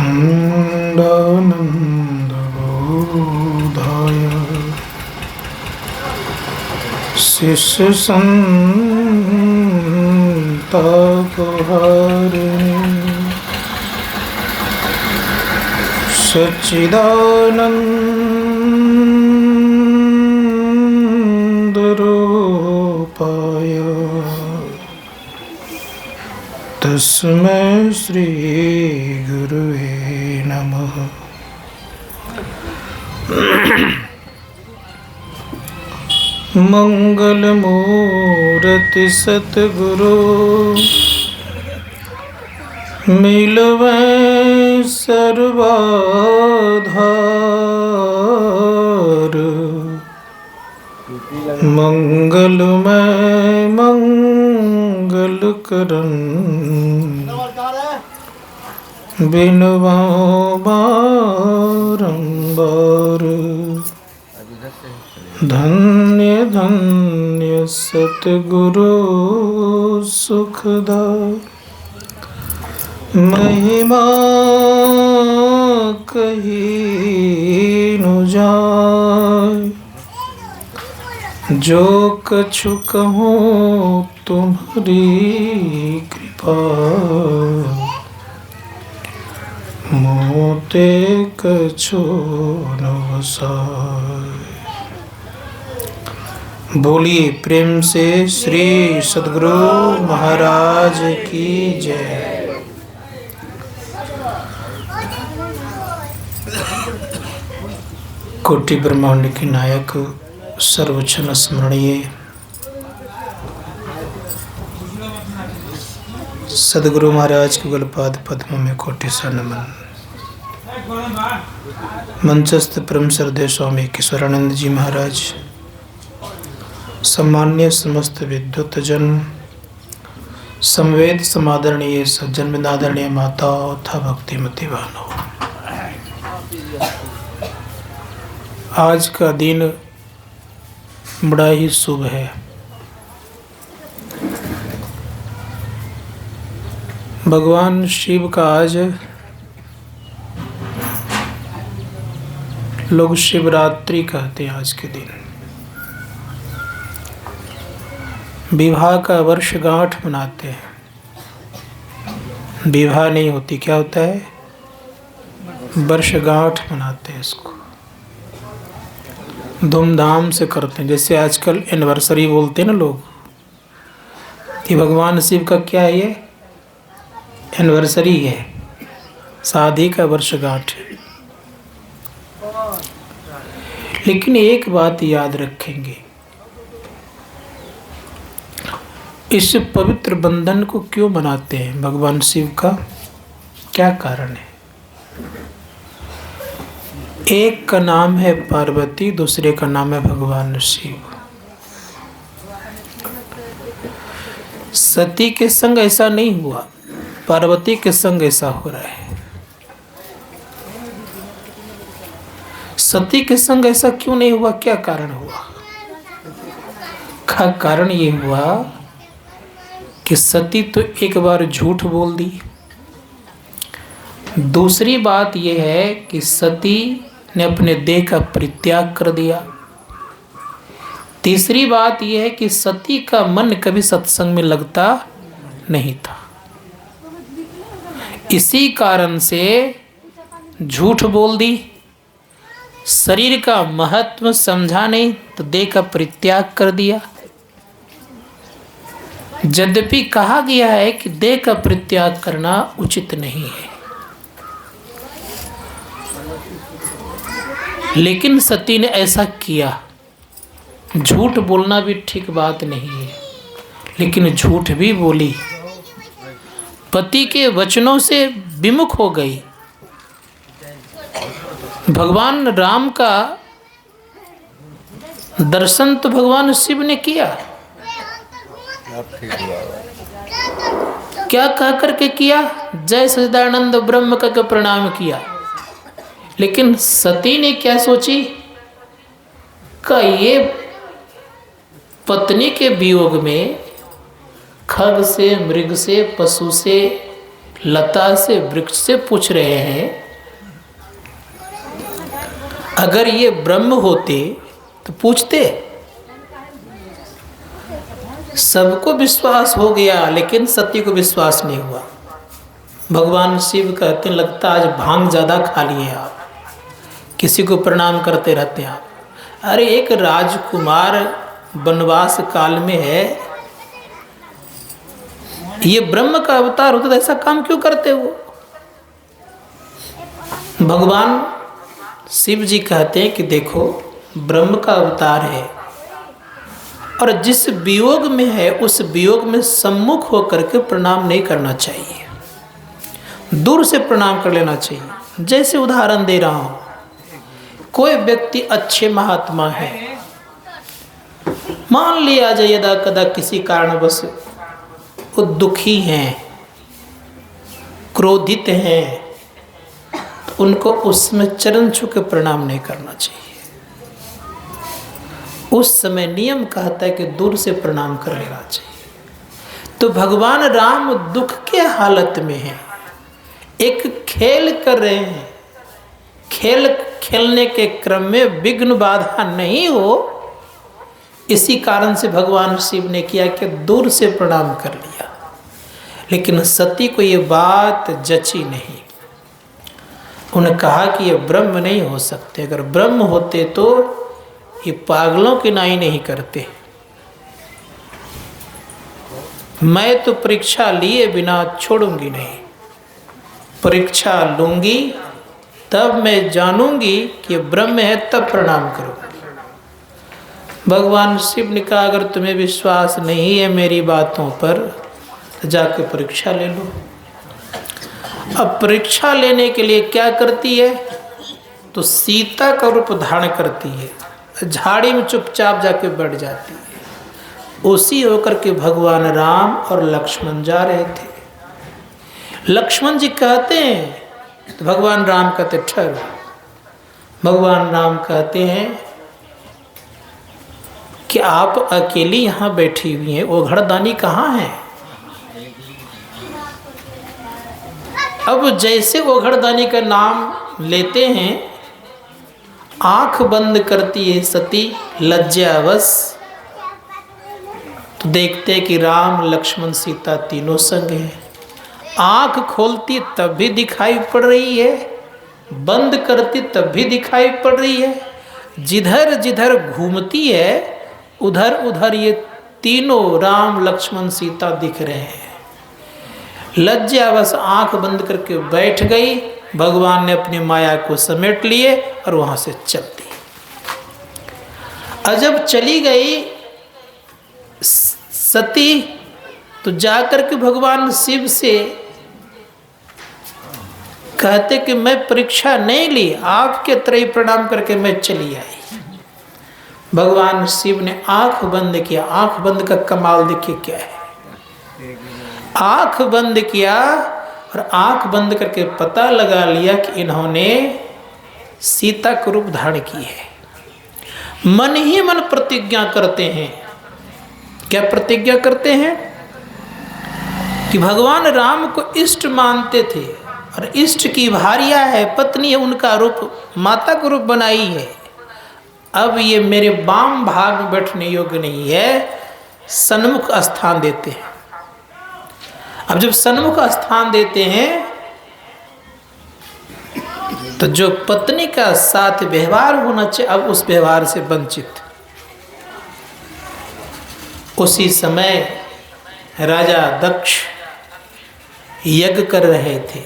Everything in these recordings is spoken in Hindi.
अखण्डानन्दबोधाय शिष्यसन्तापहारिणे सच्चिदानन्दरूपाय तस्मै श्री गुरुवे नमः। मंगलमूर्ति सतगुरु मिलवे सर्वाधार, मंगलमय मंगल करन बिनवा बारंबार। धन्य धन्य सतगुरु सुखदा, महिमा कही न जाय। जो कछु कहूँ तुम्हारी कृपा, मोते कछु न वसाय। बोलिए प्रेम से श्री सद्गुरु महाराज की जय। कोटि ब्रह्मांड के नायक सर्वक्षण स्मरणीय सद्गुरु महाराज के गुलपाद पद्म में कोटि सा नमन। मंचस्थ परम श्रद्धेय स्वामी किशोरानंद जी महाराज, सम्मान्य समस्त विद्वत जन, समवेद समादरणीय सज्जन बिंदादरणीय माता तथा भक्तिमती बहनों, आज का दिन बड़ा ही शुभ है। भगवान शिव का आज लोग शिवरात्रि कहते हैं। आज के दिन विवाह का वर्षगांठ मनाते हैं। विवाह नहीं होती, क्या होता है? वर्षगांठ मनाते हैं। इसको धूमधाम से करते हैं। जैसे आजकल एनिवर्सरी बोलते हैं ना लोग, कि भगवान शिव का क्या है? ये एनिवर्सरी है, शादी का वर्षगांठ है। लेकिन एक बात याद रखेंगे, इस पवित्र बंधन को क्यों मनाते हैं भगवान शिव का? क्या कारण है? एक का नाम है पार्वती, दूसरे का नाम है भगवान शिव। सती के संग ऐसा नहीं हुआ, पार्वती के संग ऐसा हो रहा है। सती के संग ऐसा क्यों नहीं हुआ? क्या कारण हुआ? का कारण ये हुआ कि सती तो एक बार झूठ बोल दी। दूसरी बात यह है कि सती ने अपने देह का परित्याग कर दिया। तीसरी बात यह है कि सती का मन कभी सत्संग में लगता नहीं था। इसी कारण से झूठ बोल दी, शरीर का महत्व समझा नहीं तो देह का परित्याग कर दिया। यद्यपि कहा गया है कि देह का परित्याग करना उचित नहीं है, लेकिन सती ने ऐसा किया। झूठ बोलना भी ठीक बात नहीं है, लेकिन झूठ भी बोली, पति के वचनों से विमुख हो गई। भगवान राम का दर्शन तो भगवान शिव ने किया, क्या कह करके किया? जय सच्चिदानंद ब्रह्म का प्रणाम किया। लेकिन सती ने क्या सोची? का ये पत्नी के वियोग में खग से, मृग से, पशु से लता से, वृक्ष से पूछ रहे हैं, अगर ये ब्रह्म होते तो पूछते। सबको विश्वास हो गया लेकिन सती को विश्वास नहीं हुआ। भगवान शिव कहते हैं, लगता आज भांग ज़्यादा खा लिए आप, किसी को प्रणाम करते रहते हैं आप। अरे एक राजकुमार वनवास काल में है, ये ब्रह्म का अवतार होता तो ऐसा काम क्यों करते वो? भगवान शिव जी कहते हैं कि देखो, ब्रह्म का अवतार है और जिस वियोग में है उस वियोग में सम्मुख होकर के प्रणाम नहीं करना चाहिए, दूर से प्रणाम कर लेना चाहिए। जैसे उदाहरण दे रहा हूं, कोई व्यक्ति अच्छे महात्मा है, मान लिया जाए यदा कदा किसी कारणवश वो दुखी हैं, क्रोधित हैं, तो उनको उसमें चरण छू के प्रणाम नहीं करना चाहिए। उस समय नियम कहता है कि दूर से प्रणाम कर लेना चाहिए। तो भगवान राम दुख के हालत में हैं, एक खेल कर रहे हैं, खेलने के क्रम में विघ्न बाधा नहीं हो, इसी कारण से भगवान शिव ने किया कि दूर से प्रणाम कर लिया। लेकिन सती को ये बात जची नहीं। उन्होंने कहा कि ये ब्रह्म नहीं हो सकते, अगर ब्रह्म होते तो ये पागलों की नाई नहीं करते। मैं तो परीक्षा लिए बिना छोड़ूंगी नहीं, परीक्षा लूंगी तब मैं जानूंगी कि ये ब्रह्म है, तब प्रणाम करूंगी। भगवान शिव ने कहा, अगर तुम्हें विश्वास नहीं है मेरी बातों पर तो जाके परीक्षा ले लो। अब परीक्षा लेने के लिए क्या करती है, तो सीता का रूप धारण करती है, झाड़ी में चुपचाप जाके बैठ जाती है। उसी होकर के भगवान राम और लक्ष्मण जा रहे थे। लक्ष्मण जी कहते हैं तो भगवान राम कहते ठहरो। भगवान राम कहते हैं कि आप अकेली यहाँ बैठी हुई हैं, वो घरदानी कहाँ है? अब जैसे वो घरदानी का नाम लेते हैं, आंख बंद करती है सती लज्जावश, तो देखते हैं कि राम लक्ष्मण सीता तीनों संग हैं। आंख खोलती तब भी दिखाई पड़ रही है, बंद करती तब भी दिखाई पड़ रही है, जिधर जिधर घूमती है उधर उधर ये तीनों राम लक्ष्मण सीता दिख रहे हैं। लज्जावश आंख बंद करके बैठ गई। भगवान ने अपनी माया को समेट लिए और वहां से चल दी। अजब चली गई सती तो जाकर के भगवान शिव से कहते कि मैं परीक्षा नहीं ली, आपके तरह प्रणाम करके मैं चली आई। भगवान शिव ने आंख बंद किया। आंख बंद का कमाल देखिए क्या है। आंख बंद किया और आंख बंद करके पता लगा लिया कि इन्होंने सीता का रूप धारण की है। मन ही मन प्रतिज्ञा करते हैं। क्या प्रतिज्ञा करते हैं? कि भगवान राम को इष्ट मानते थे और इष्ट की भार्या है, पत्नी है, उनका रूप माता का रूप बनाई है। अब ये मेरे वाम भाग में बैठने योग्य नहीं है, सन्मुख स्थान देते हैं। अब जब सन्मुख स्थान देते हैं तो जो पत्नी का साथ व्यवहार होना चाहिए, अब उस व्यवहार से वंचित। उसी समय राजा दक्ष यज्ञ कर रहे थे,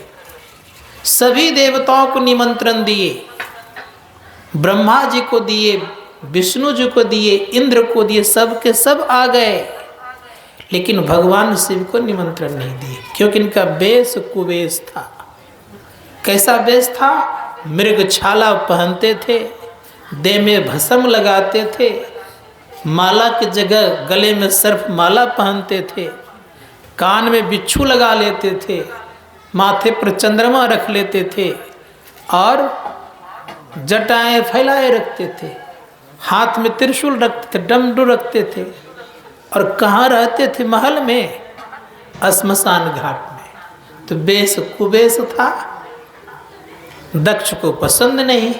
सभी देवताओं को निमंत्रण दिए, ब्रह्मा जी को दिए, विष्णु जी को दिए, इंद्र को दिए, सब के सब आ गए, लेकिन भगवान शिव को निमंत्रण नहीं दिए, क्योंकि इनका वेश कुवेश था। कैसा वेश था? मृगछाला पहनते थे, देह में भस्म लगाते थे, माला की जगह गले में सर्प माला पहनते थे, कान में बिच्छू लगा लेते थे, माथे पर चंद्रमा रख लेते थे और जटाएं फैलाए रखते थे, हाथ में त्रिशूल रखते थे, डमरू रखते थे। और कहाँ रहते थे? महल में, श्मशान घाट में। तो बेश कुबेश था, दक्ष को पसंद नहीं।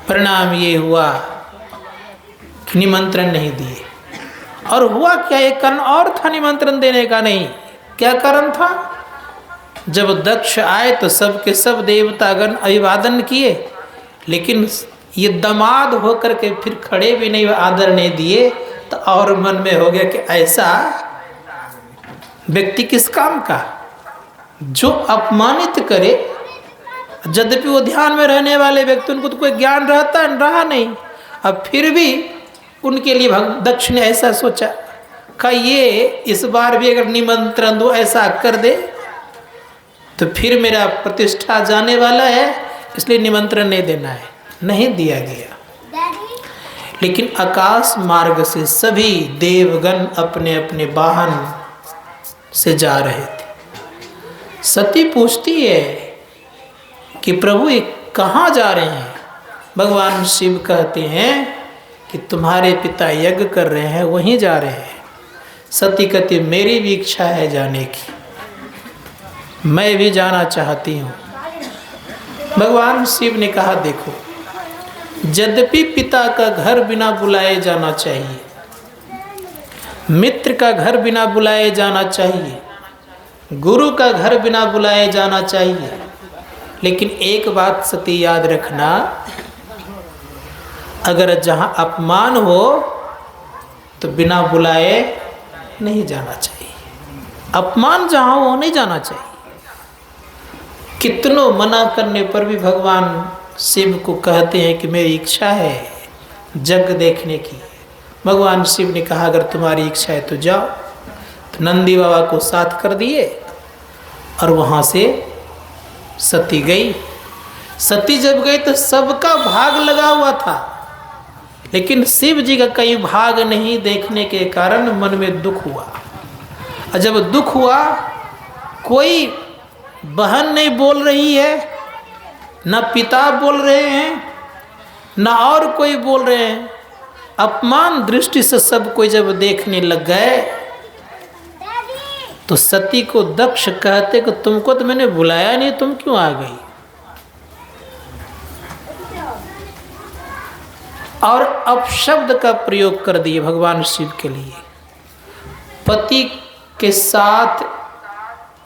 परिणाम ये हुआ कि निमंत्रण नहीं दिए। और हुआ क्या, एक कारण और था निमंत्रण देने का नहीं। क्या कारण था? जब दक्ष आए तो सबके सब देवतागण अभिवादन किए, लेकिन ये दामाद होकर के फिर खड़े भी नहीं, आदर नहीं दिए। तो और मन में हो गया कि ऐसा व्यक्ति किस काम का, जो अपमानित करे। यद्यपि वो ध्यान में रहने वाले व्यक्ति, उनको तो कोई ज्ञान रहा नहीं। अब फिर भी उनके लिए दक्ष ने ऐसा सोचा कि ये इस बार भी अगर निमंत्रण दो, ऐसा कर दे तो फिर मेरा प्रतिष्ठा जाने वाला है, इसलिए निमंत्रण नहीं देना है। नहीं दिया गया। लेकिन आकाश मार्ग से सभी देवगण अपने अपने वाहन से जा रहे थे। सती पूछती है कि प्रभु ये कहाँ जा रहे हैं? भगवान शिव कहते हैं कि तुम्हारे पिता यज्ञ कर रहे हैं, वहीं जा रहे हैं। सती कहती मेरी भी इच्छा है जाने की, मैं भी जाना चाहती हूँ। भगवान शिव ने कहा देखो, यद्यपि पिता का घर बिना बुलाए जाना चाहिए, मित्र का घर बिना बुलाए जाना चाहिए, गुरु का घर बिना बुलाए जाना चाहिए, लेकिन एक बात सती याद रखना, अगर जहाँ अपमान हो तो बिना बुलाए नहीं जाना चाहिए। अपमान जहाँ हो नहीं जाना चाहिए। कितनों मना करने पर भी भगवान शिव को कहते हैं कि मेरी इच्छा है जग देखने की। भगवान शिव ने कहा अगर तुम्हारी इच्छा है तो जाओ। तो नंदी बाबा को साथ कर दिए और वहाँ से सती गई। सती जब गई तो सबका भाग लगा हुआ था, लेकिन शिव जी का कहीं भाग नहीं देखने के कारण मन में दुख हुआ। और जब दुख हुआ, कोई बहन नहीं बोल रही है, न पिता बोल रहे हैं, न और कोई बोल रहे हैं। अपमान दृष्टि से सब कोई जब देखने लग गए तो सती को दक्ष कहते कि तुमको तो मैंने बुलाया नहीं, तुम क्यों आ गई? और अपशब्द का प्रयोग कर दिए भगवान शिव के लिए। पति के साथ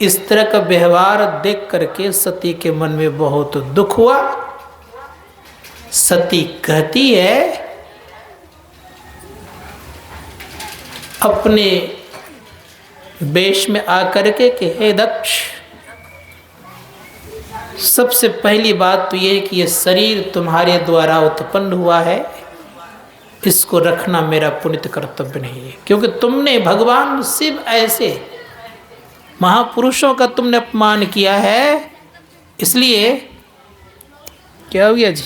इस तरह का व्यवहार देख करके सती के मन में बहुत दुख हुआ। सती कहती है अपने वेश में आकर के कि हे दक्ष, सबसे पहली बात तो ये कि ये शरीर तुम्हारे द्वारा उत्पन्न हुआ है, इसको रखना मेरा पुनित कर्तव्य नहीं है, क्योंकि तुमने भगवान शिव ऐसे महापुरुषों का तुमने अपमान किया है। इसलिए क्या हो गया जी?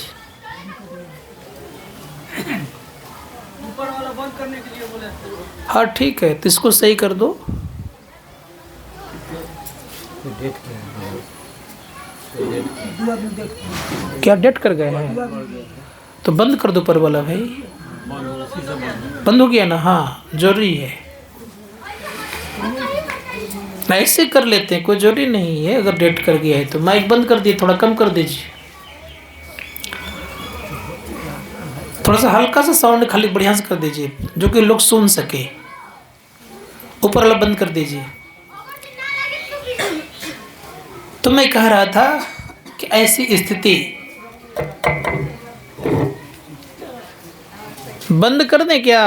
ऊपर वाला बंद करने के लिए बोले। हाँ ठीक है, तो इसको सही कर दो। क्या डेट कर गए हैं? तो बंद कर दो पर वाला भाई, बंद हो गया ना? हाँ जरूरी है, ऐसे कर लेते हैं, कोई जरूरी नहीं है। अगर डेट कर गया है तो माइक बंद कर दिए, थोड़ा कम कर दीजिए, थोड़ा सा हल्का सा साउंड खाली बढ़िया से कर दीजिए जो कि लोग सुन सके। ऊपर वाला बंद कर दीजिए। तो मैं कह रहा था कि ऐसी स्थिति, बंद कर दें क्या?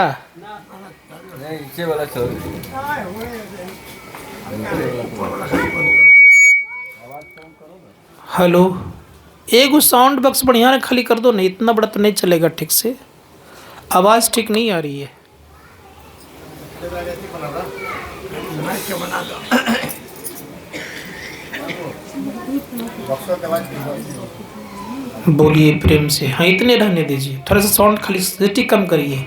हेलो, एक साउंड बॉक्स बढ़िया खाली कर दो, नहीं इतना बड़ा तो नहीं चलेगा ठीक से, आवाज़ ठीक नहीं आ रही है। बोलिए प्रेम से। हाँ इतने रहने दीजिए, थोड़ा सा साउंड खाली सिटी कम करिए।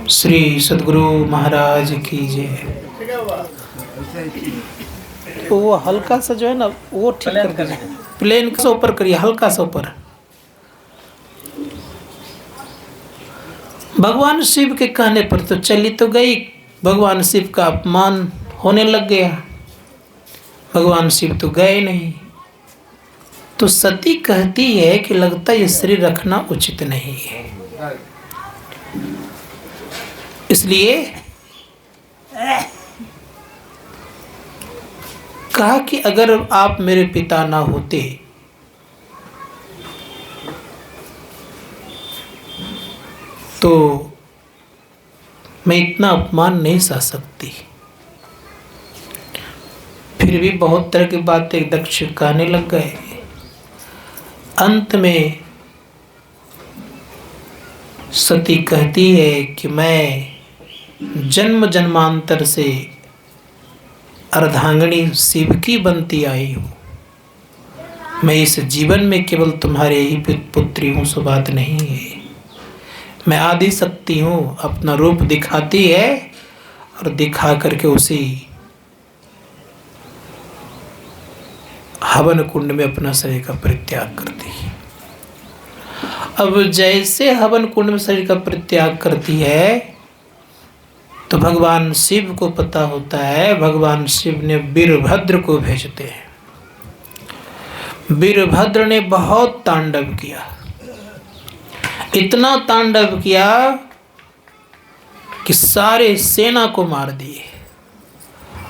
श्री सद्गुरु महाराज की जय। तो वो हल्का सा जो है ना वो ठीक कर दीजिए, प्लेन से ऊपर करिए, हल्का सा ऊपर। भगवान शिव के कहने पर तो चली तो गई, भगवान शिव का अपमान होने लग गया, भगवान शिव तो गए नहीं। तो सती कहती है कि लगता है ये शरीर रखना उचित नहीं है, इसलिए कहा कि अगर आप मेरे पिता ना होते तो मैं इतना अपमान नहीं सह सकती। फिर भी बहुत तरह की बातें दक्ष कहने लग गए। अंत में सती कहती है कि मैं जन्म जन्मांतर से अर्धांगिनी शिव की बनती आई हूँ, मैं इस जीवन में केवल तुम्हारे ही पुत्री हूँ, सो बात नहीं है। मैं आदि शक्ति हूँ, अपना रूप दिखाती है और दिखा करके उसी हवन कुंड में अपना शरीर का परित्याग करती है। अब जैसे हवन कुंड में शरीर का परित्याग करती है तो भगवान शिव को पता होता है, भगवान शिव ने वीरभद्र को भेजते हैं। वीरभद्र ने बहुत तांडव किया, इतना तांडव किया कि सारे सेना को मार दिए,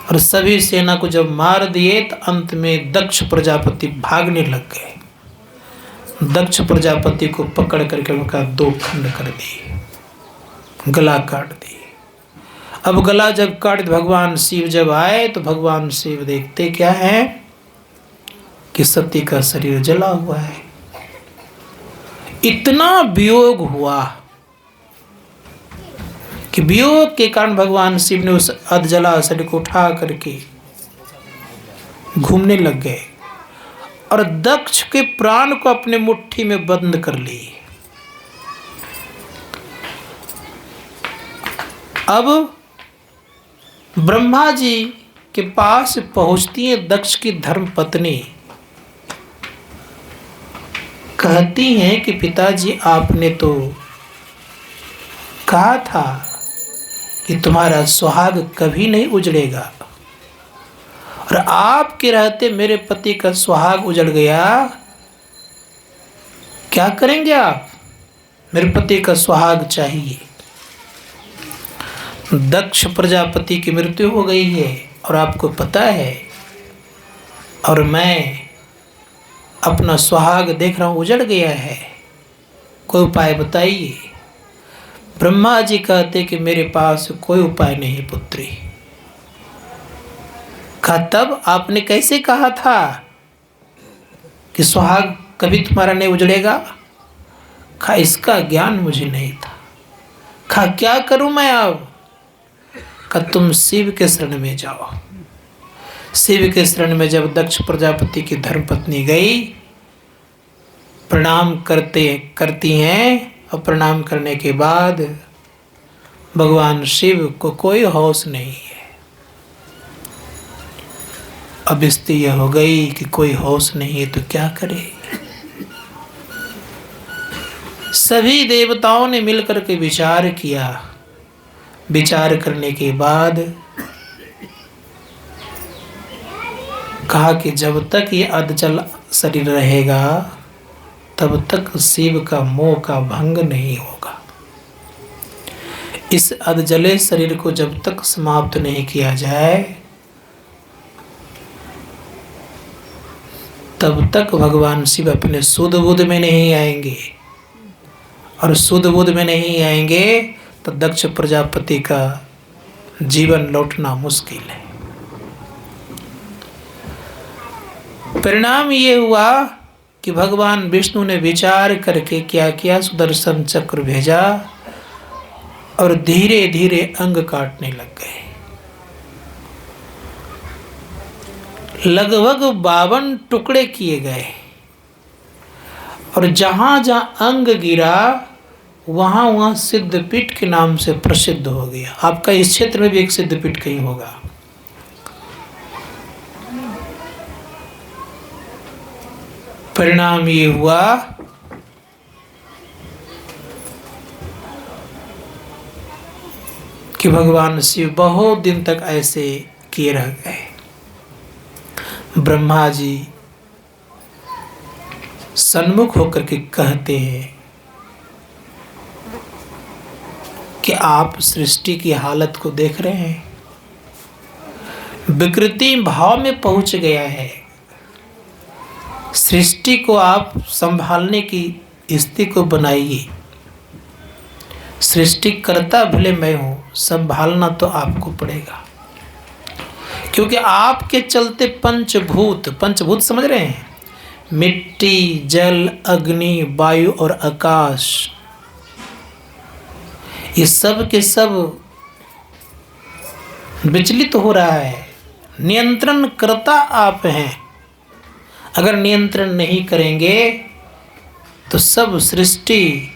और सभी सेना को जब मार दिए तो अंत में दक्ष प्रजापति भागने लग गए। दक्ष प्रजापति को पकड़ करके उनका दो खंड कर दिए, गला काट दिए। अब गला जब काट, भगवान शिव जब आए तो भगवान शिव देखते क्या है कि सती का शरीर जला हुआ है। इतना वियोग हुआ कि वियोग के कारण भगवान शिव ने उस अधजला शरीर को उठा करके घूमने लग गए और दक्ष के प्राण को अपने मुट्ठी में बंद कर लिए। अब ब्रह्मा जी के पास पहुंचती है दक्ष की धर्म पत्नी, कहती हैं कि पिताजी आपने तो कहा था कि तुम्हारा सुहाग कभी नहीं उजड़ेगा, और आपके रहते मेरे पति का सुहाग उजड़ गया, क्या करेंगे आप? मेरे पति का सुहाग चाहिए। दक्ष प्रजापति की मृत्यु हो गई है और आपको पता है, और मैं अपना सुहाग देख रहा हूँ उजड़ गया है, कोई उपाय बताइए। ब्रह्मा जी कहते कि मेरे पास कोई उपाय नहीं पुत्री। कहा तब आपने कैसे कहा था कि सुहाग कभी तुम्हारा नहीं उजड़ेगा? कहा इसका ज्ञान मुझे नहीं था। कहा क्या करूं मैं अब? कहा तुम शिव के शरण में जाओ। शिव के शरण में जब दक्ष प्रजापति की धर्मपत्नी गई, प्रणाम करती हैं, और प्रणाम करने के बाद भगवान शिव को कोई होश नहीं है। अब स्थिति यह हो गई कि कोई होश नहीं है तो क्या करे। सभी देवताओं ने मिलकर के विचार किया। विचार करने के बाद कहा कि जब तक ये अधजल शरीर रहेगा तब तक शिव का मोह का भंग नहीं होगा। इस अधजले शरीर को जब तक समाप्त नहीं किया जाए तब तक भगवान शिव अपने शुद्ध बुद्ध में नहीं आएंगे, और शुद्ध बुद्ध में नहीं आएंगे तो दक्ष प्रजापति का जीवन लौटना मुश्किल है। परिणाम ये हुआ कि भगवान विष्णु ने विचार करके क्या किया, सुदर्शन चक्र भेजा और धीरे धीरे अंग काटने लग गए। लगभग 52 टुकड़े किए गए, और जहां जहां अंग गिरा वहां वहां सिद्धपीठ के नाम से प्रसिद्ध हो गया। आपका इस क्षेत्र में भी एक सिद्धपीठ कहीं होगा। परिणाम ये हुआ कि भगवान शिव बहुत दिन तक ऐसे किए रह गए। ब्रह्मा जी सन्मुख होकर के कहते हैं कि आप सृष्टि की हालत को देख रहे हैं, विकृति भाव में पहुंच गया है। सृष्टि को आप संभालने की स्थिति को बनाइए। सृष्टिकर्ता भले मैं हूं, संभालना तो आपको पड़ेगा, क्योंकि आपके चलते पंचभूत समझ रहे हैं, मिट्टी, जल, अग्नि, वायु और आकाश, ये सब के सब विचलित हो रहा है। नियंत्रण करता आप हैं। अगर नियंत्रण नहीं करेंगे तो सब सृष्टि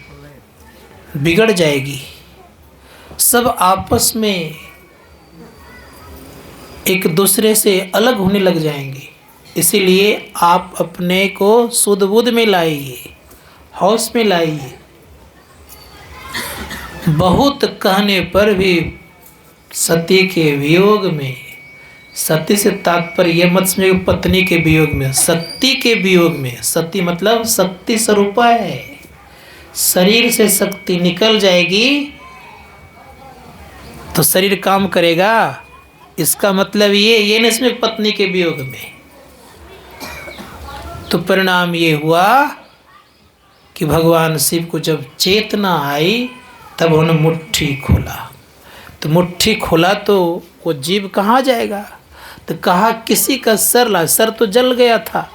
बिगड़ जाएगी, सब आपस में एक दूसरे से अलग होने लग जाएंगे। इसीलिए आप अपने को सुध बुध में लाइए, होश में लाइए। बहुत कहने पर भी सती के वियोग में, सती से तात्पर्य यह मत समझिए पत्नी के वियोग में, शक्ति के वियोग में। सती मतलब शक्ति स्वरूपा है, शरीर से शक्ति निकल जाएगी तो शरीर काम करेगा। इसका मतलब ये नहीं समझे पत्नी के वियोग में। तो परिणाम ये हुआ कि भगवान शिव को जब चेतना आई तब उन्होंने मुट्ठी खोला। तो मुट्ठी खोला तो वो जीव कहाँ जाएगा? तो कहा किसी का सर ला, सर तो जल गया था,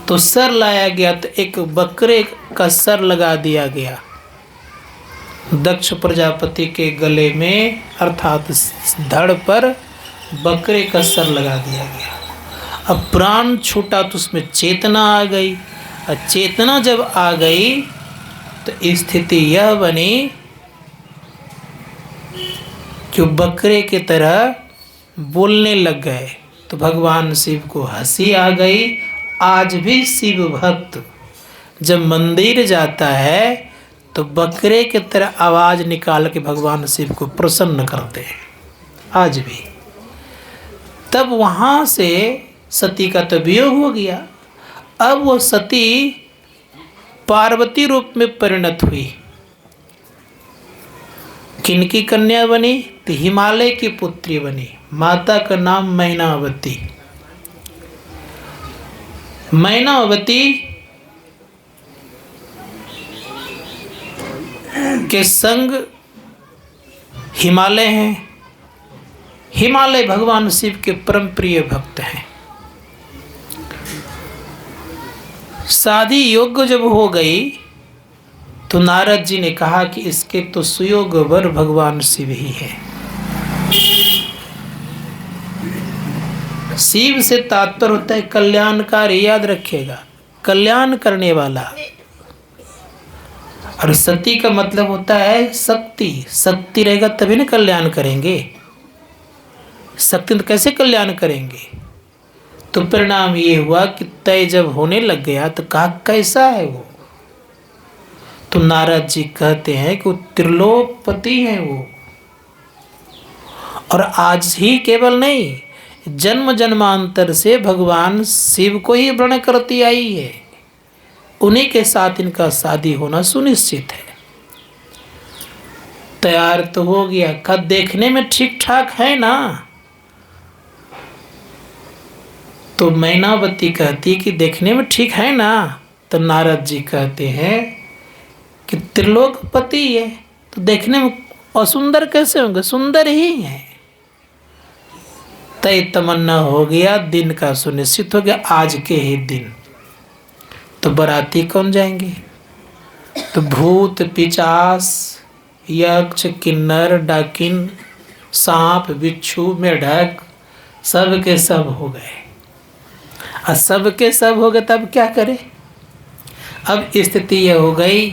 तो सर लाया गया। तो एक बकरे का सर लगा दिया गया दक्ष प्रजापति के गले में, अर्थात धड़ पर बकरे का सर लगा दिया गया। अब प्राण छूटा तो उसमें चेतना आ गई, और चेतना जब आ गई तो स्थिति यह बनी कि बकरे की तरह बोलने लग गए। तो भगवान शिव को हंसी आ गई। आज भी शिव भक्त जब मंदिर जाता है तो बकरे की तरह आवाज निकाल के भगवान शिव को प्रसन्न करते हैं, आज भी। तब वहाँ से सती का तो वियोग हो गया। अब वो सती पार्वती रूप में परिणत हुई। किनकी कन्या बनी? तो हिमालय की पुत्री बनी। माता का नाम मैनावती। मैनावती के संग हिमालय हैं। हिमालय भगवान शिव के परम प्रिय भक्त हैं। शादी योग्य जब हो गई तो नारद जी ने कहा कि इसके तो सुयोग वर भगवान शिव ही है। शिव से तात्पर्य होता है कल्याणकारी, याद रखिएगा, कल्याण करने वाला। और सती का मतलब होता है शक्ति। शक्ति रहेगा तभी ना कल्याण करेंगे, शक्ति तो कैसे कल्याण करेंगे? तो परिणाम ये हुआ कि तय जब होने लग गया तो कहा कैसा है वो? तो नारद जी कहते हैं कि वो त्रिलोकपति हैं वो। और आज ही केवल नहीं, जन्म जन्मांतर से भगवान शिव को ही वर्ण करती आई है। उन्हीं के साथ इनका शादी होना सुनिश्चित है। तैयार तो हो गया, का देखने में ठीक ठाक है ना? तो मैनावती कहती कि देखने में ठीक है ना? तो नारद जी कहते हैं कि त्रिलोकपति है तो देखने में असुंदर कैसे होंगे? सुंदर ही हैं। तय तमन्ना हो गया, दिन का सुनिश्चित हो गया, आज के ही दिन। तो बाराती कौन जाएंगे? तो भूत, पिचास, यक्ष, किन्नर, डाकिन, सांप, बिच्छू, मेढक सब के सब हो गए। और सब के सब हो गए तब क्या करें? अब स्थिति यह हो गई,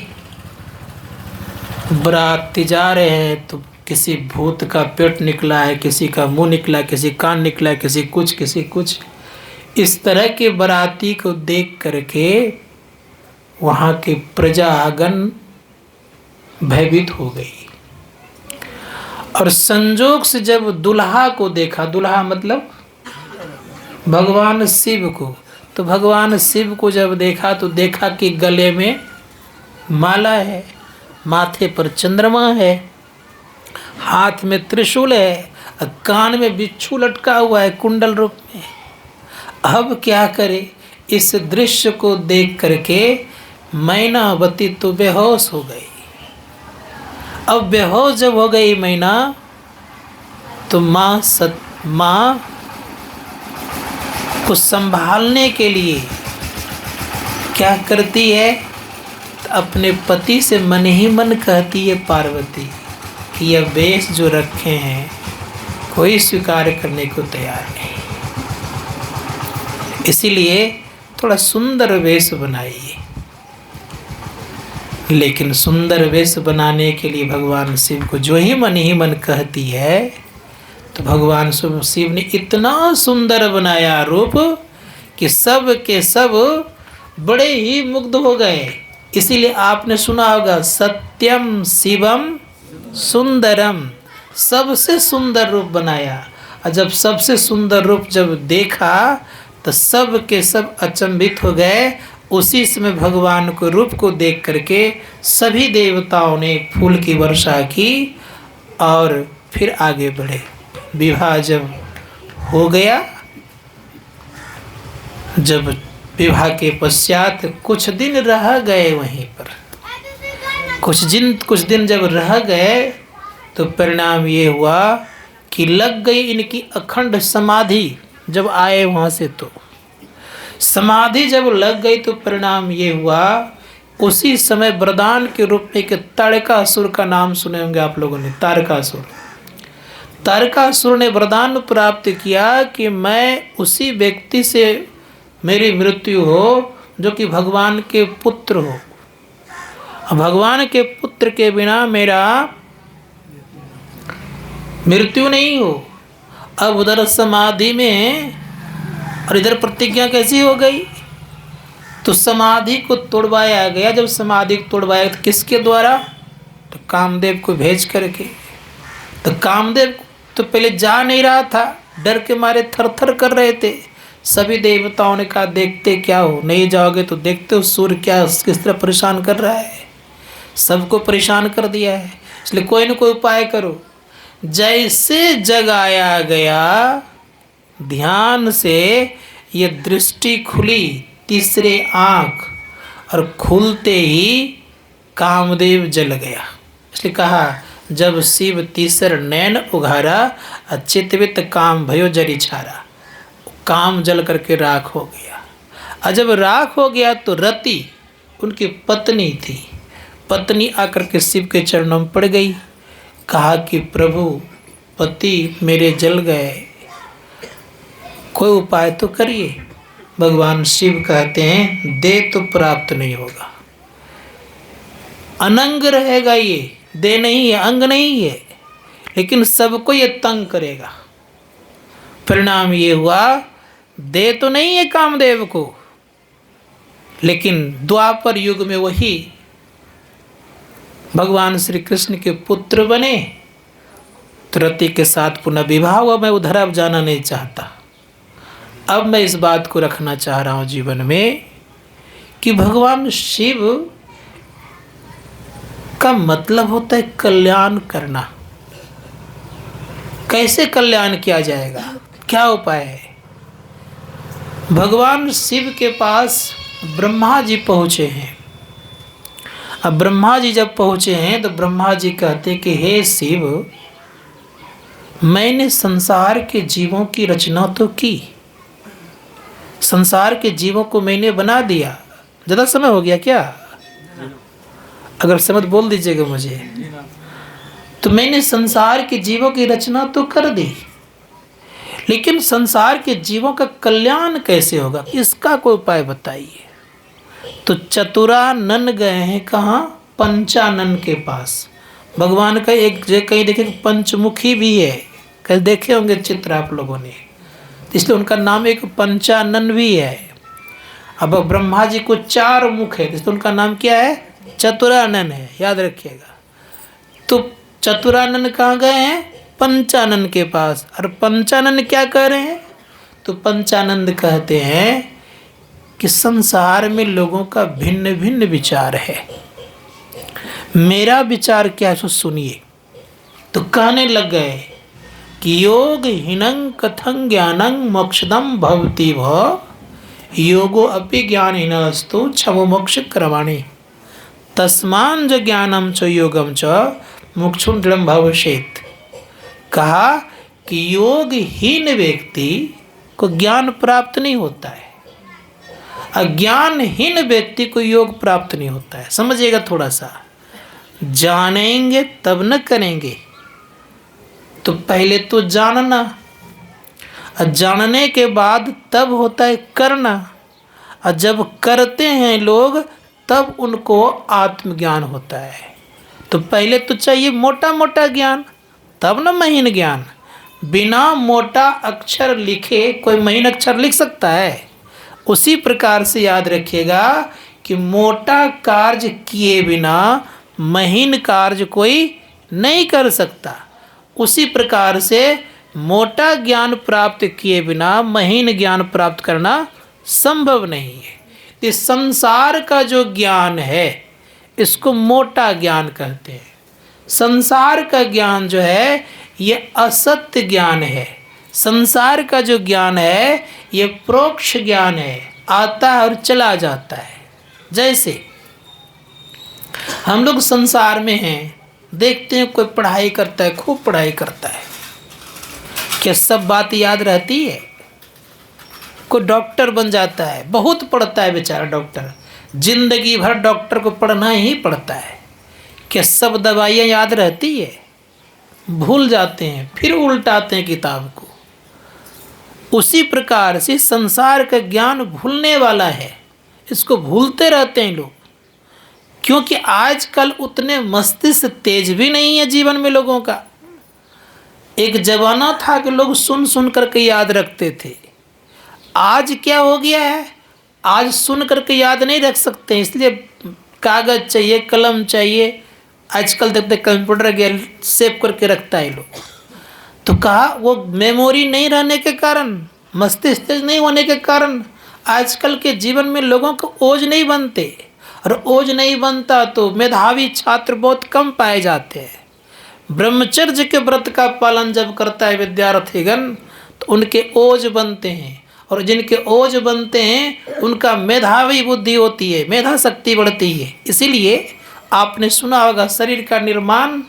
बाराती जा रहे हैं तो किसी भूत का पेट निकला है, किसी का मुंह निकला, किसी कान निकला है, किसी कुछ। इस तरह के बाराती को देख करके वहाँ के प्रजागण भयभीत हो गई। और संजोग से जब दुल्हा को देखा, दुल्हा मतलब भगवान शिव को, तो भगवान शिव को जब देखा तो देखा कि गले में माला है, माथे पर चंद्रमा है, हाथ में त्रिशूल है, कान में बिच्छू लटका हुआ है कुंडल रूप में। अब क्या करे? इस दृश्य को देख करके मैनावती तो बेहोश हो गई। अब बेहोश जब हो गई मैना, तो माँ को संभालने के लिए क्या करती है? तो अपने पति से मन ही मन कहती है पार्वती कि यह वेश जो रखे हैं कोई स्वीकार करने को तैयार नहीं, इसीलिए थोड़ा सुंदर वेश बनाइए। लेकिन सुंदर वेश बनाने के लिए भगवान शिव को जो ही मन कहती है, तो भगवान शिव ने इतना सुंदर बनाया रूप कि सब के सब बड़े ही मुग्ध हो गए। इसीलिए आपने सुना होगा सत्यम शिवम सुंदरम, सबसे सुंदर रूप बनाया। और जब सबसे सुंदर रूप जब देखा तो सब के सब अचंभित हो गए। उसी समय भगवान को रूप को देख करके सभी देवताओं ने फूल की वर्षा की और फिर आगे बढ़े। विवाह जब हो गया, जब विवाह के पश्चात कुछ दिन रह गए वहीं पर, कुछ दिन जब रह गए तो परिणाम ये हुआ कि लग गई इनकी अखंड समाधि। जब आए वहाँ से तो समाधि जब लग गई तो परिणाम ये हुआ, उसी समय वरदान के रूप में एक तारकासुर का नाम सुने होंगे आप लोगों ने। तारकासुर ने वरदान प्राप्त किया कि मैं उसी व्यक्ति से मेरी मृत्यु हो जो कि भगवान के पुत्र हो। भगवान के पुत्र के बिना मेरा मृत्यु नहीं हो। अब उधर समाधि में और इधर प्रतिज्ञा कैसी हो गई? तो समाधि को तोड़वाया गया। जब समाधि को तोड़वाया तो किसके द्वारा? तो कामदेव को भेज करके। तो कामदेव तो पहले जा नहीं रहा था, डर के मारे थर-थर कर रहे थे। सभी देवताओं ने कहा देखते क्या हो, नहीं जाओगे तो देखते हो सूर्य क्या किस तरह परेशान कर रहा है, सबको परेशान कर दिया है, इसलिए कोई न कोई उपाय करो। जैसे जगाया गया, ध्यान से ये दृष्टि खुली, तीसरे आँख, और खुलते ही कामदेव जल गया। इसलिए कहा जब शिव तीसर नैन उघारा, चितवित काम भयो जरी छारा। काम जल करके राख हो गया। और जब राख हो गया तो रति उनकी पत्नी थी, पत्नी आकर के शिव के चरणों में पड़ गई। कहा कि प्रभु पति मेरे जल गए, कोई उपाय तो करिए। भगवान शिव कहते हैं दे तो प्राप्त नहीं होगा, अनंग रहेगा, ये दे नहीं है, अंग नहीं है, लेकिन सबको ये तंग करेगा। परिणाम ये हुआ दे तो नहीं है कामदेव को, लेकिन द्वापर युग में वही भगवान श्री कृष्ण के पुत्र बने। रति के साथ पुनः विवाह हुआ। मैं उधर अब जाना नहीं चाहता। अब मैं इस बात को रखना चाह रहा हूँ जीवन में कि भगवान शिव का मतलब होता है कल्याण करना। कैसे कल्याण किया जाएगा, क्या उपाय है? भगवान शिव के पास ब्रह्मा जी पहुँचे हैं। अब ब्रह्मा जी जब पहुँचे हैं तो ब्रह्मा जी कहते कि हे शिव, मैंने संसार के जीवों की रचना तो की, संसार के जीवों को मैंने बना दिया। ज़्यादा समय हो गया क्या? अगर समझ बोल दीजिएगा मुझे। तो मैंने संसार के जीवों की रचना तो कर दी, लेकिन संसार के जीवों का कल्याण कैसे होगा, इसका कोई उपाय बताइए। तो चतुरानन गए हैं कहाँ? पंचानन के पास। भगवान का एक जगह कहीं देखे पंचमुखी भी है, कहीं देखे होंगे चित्र आप लोगों ने, इसलिए उनका नाम एक पंचानन भी है। अब ब्रह्मा जी को 4 मुख है, इसलिए उनका नाम क्या है? चतुरानन है, याद रखिएगा। तो चतुरानन कहाँ गए हैं? पंचानन के पास। और पंचानन क्या कह रहे हैं? तो पंचानंद कहते हैं कि संसार में लोगों का भिन्न भिन्न विचार है, मेरा विचार क्या है सो सुनिए। तो कहने लग गए कि योग हीनं कथं ज्ञानं मोक्षदम भवति भ योगो अपि ज्ञान हीनस्तु क्षमो मोक्ष क्रमाणि तस्मान ज ज्ञानम च योगम च मोक्षं दृढ़ं भविष्येत्। कहा कि योगहीन व्यक्ति को ज्ञान प्राप्त नहीं होता है, अज्ञानहीन व्यक्ति को योग प्राप्त नहीं होता है। समझिएगा थोड़ा सा, जानेंगे तब न करेंगे। तो पहले तो जानना, और जानने के बाद तब होता है करना, और जब करते हैं लोग तब उनको आत्मज्ञान होता है। तो पहले तो चाहिए मोटा मोटा ज्ञान, तब न महीन ज्ञान। बिना मोटा अक्षर लिखे कोई महीन अक्षर लिख सकता है? उसी प्रकार से याद रखिएगा कि मोटा कार्य किए बिना महीन कार्य कोई नहीं कर सकता। उसी प्रकार से मोटा ज्ञान प्राप्त किए बिना महीन ज्ञान प्राप्त करना संभव नहीं है। इस संसार का जो ज्ञान है इसको मोटा ज्ञान कहते हैं। संसार का ज्ञान जो है ये असत्य ज्ञान है। संसार का जो ज्ञान है ये प्रोक्ष ज्ञान है, आता है और चला जाता है। जैसे हम लोग संसार में हैं, देखते हैं कोई पढ़ाई करता है, खूब पढ़ाई करता है, क्या सब बात याद रहती है? कोई डॉक्टर बन जाता है, बहुत पढ़ता है बेचारा डॉक्टर, जिंदगी भर डॉक्टर को पढ़ना ही पड़ता है, क्या सब दवाइयाँ याद रहती है? भूल जाते हैं, फिर उल्टाते हैं किताब को। उसी प्रकार से संसार का ज्ञान भूलने वाला है, इसको भूलते रहते हैं लोग, क्योंकि आजकल उतने मस्तिष्क तेज भी नहीं है जीवन में लोगों का। एक जमाना था कि लोग सुन सुन करके याद रखते थे, आज क्या हो गया है, आज सुन करके याद नहीं रख सकते, इसलिए कागज़ चाहिए, कलम चाहिए। आजकल देखते कंप्यूटर के सेव करके रखता है लोग। तो कहा वो मेमोरी नहीं रहने के कारण, मस्तिष्क तेज नहीं होने के कारण आजकल के जीवन में लोगों को ओज नहीं बनते, और ओज नहीं बनता तो मेधावी छात्र बहुत कम पाए जाते हैं। ब्रह्मचर्य के व्रत का पालन जब करता है विद्यार्थीगण तो उनके ओज बनते हैं, और जिनके ओज बनते हैं उनका मेधावी बुद्धि होती है, मेधा शक्ति बढ़ती है। इसीलिए आपने सुना होगा शरीर का निर्माण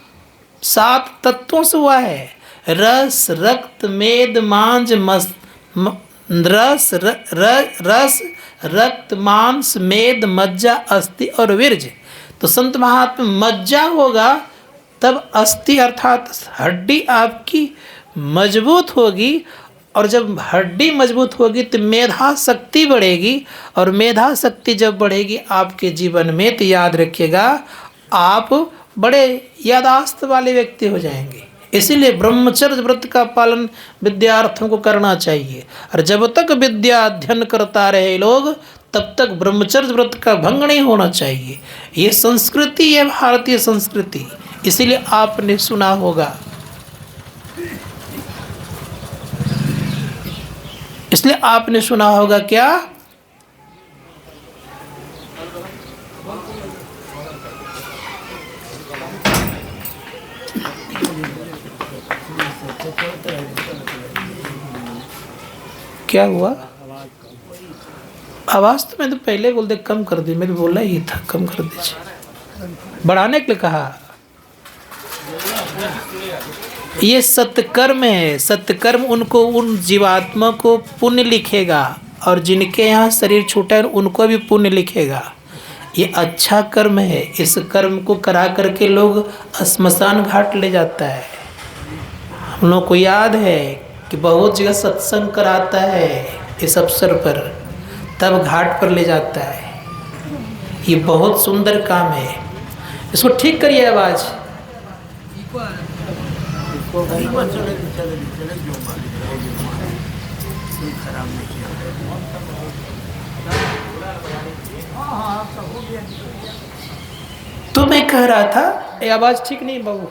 7 तत्वों से हुआ है। रस, रक्त, मेद, मांस, रस, रक्त, मांस, मेद, मज्जा, अस्थि और वीर्ज। तो संत महात्मा मज्जा होगा तब अस्थि अर्थात हड्डी आपकी मजबूत होगी, और जब हड्डी मजबूत होगी तो मेधा शक्ति बढ़ेगी, और मेधा शक्ति जब बढ़ेगी आपके जीवन में तो याद रखिएगा आप बड़े यादाश्त वाले व्यक्ति हो जाएंगे। इसीलिए ब्रह्मचर्य व्रत का पालन विद्यार्थियों को करना चाहिए, और जब तक विद्या अध्ययन करता रहे लोग तब तक ब्रह्मचर्य व्रत का भंग नहीं होना चाहिए। ये संस्कृति है, भारतीय संस्कृति। इसीलिए आपने सुना होगा, इसलिए आपने सुना होगा क्या, क्या हुआ? आवाज़ तो मैं तो पहले बोल दे कम कर दी, मैंने बोला ही था कम कर दीजिए, बढ़ाने के लिए कहा। ये सत्कर्म है, सत्कर्म उनको, उन जीवात्मा को पुण्य लिखेगा, और जिनके यहाँ शरीर छूटा है उनको भी पुण्य लिखेगा। ये अच्छा कर्म है। इस कर्म को करा करके लोग श्मशान घाट ले जाता है। हम लोग को याद है कि बहुत जगह सत्संग कराता है इस अवसर पर, तब घाट पर ले जाता है। ये बहुत सुंदर काम है, इसको ठीक करिए आवाज़। तो मैं कह रहा था ये आवाज़ ठीक नहीं बाबू,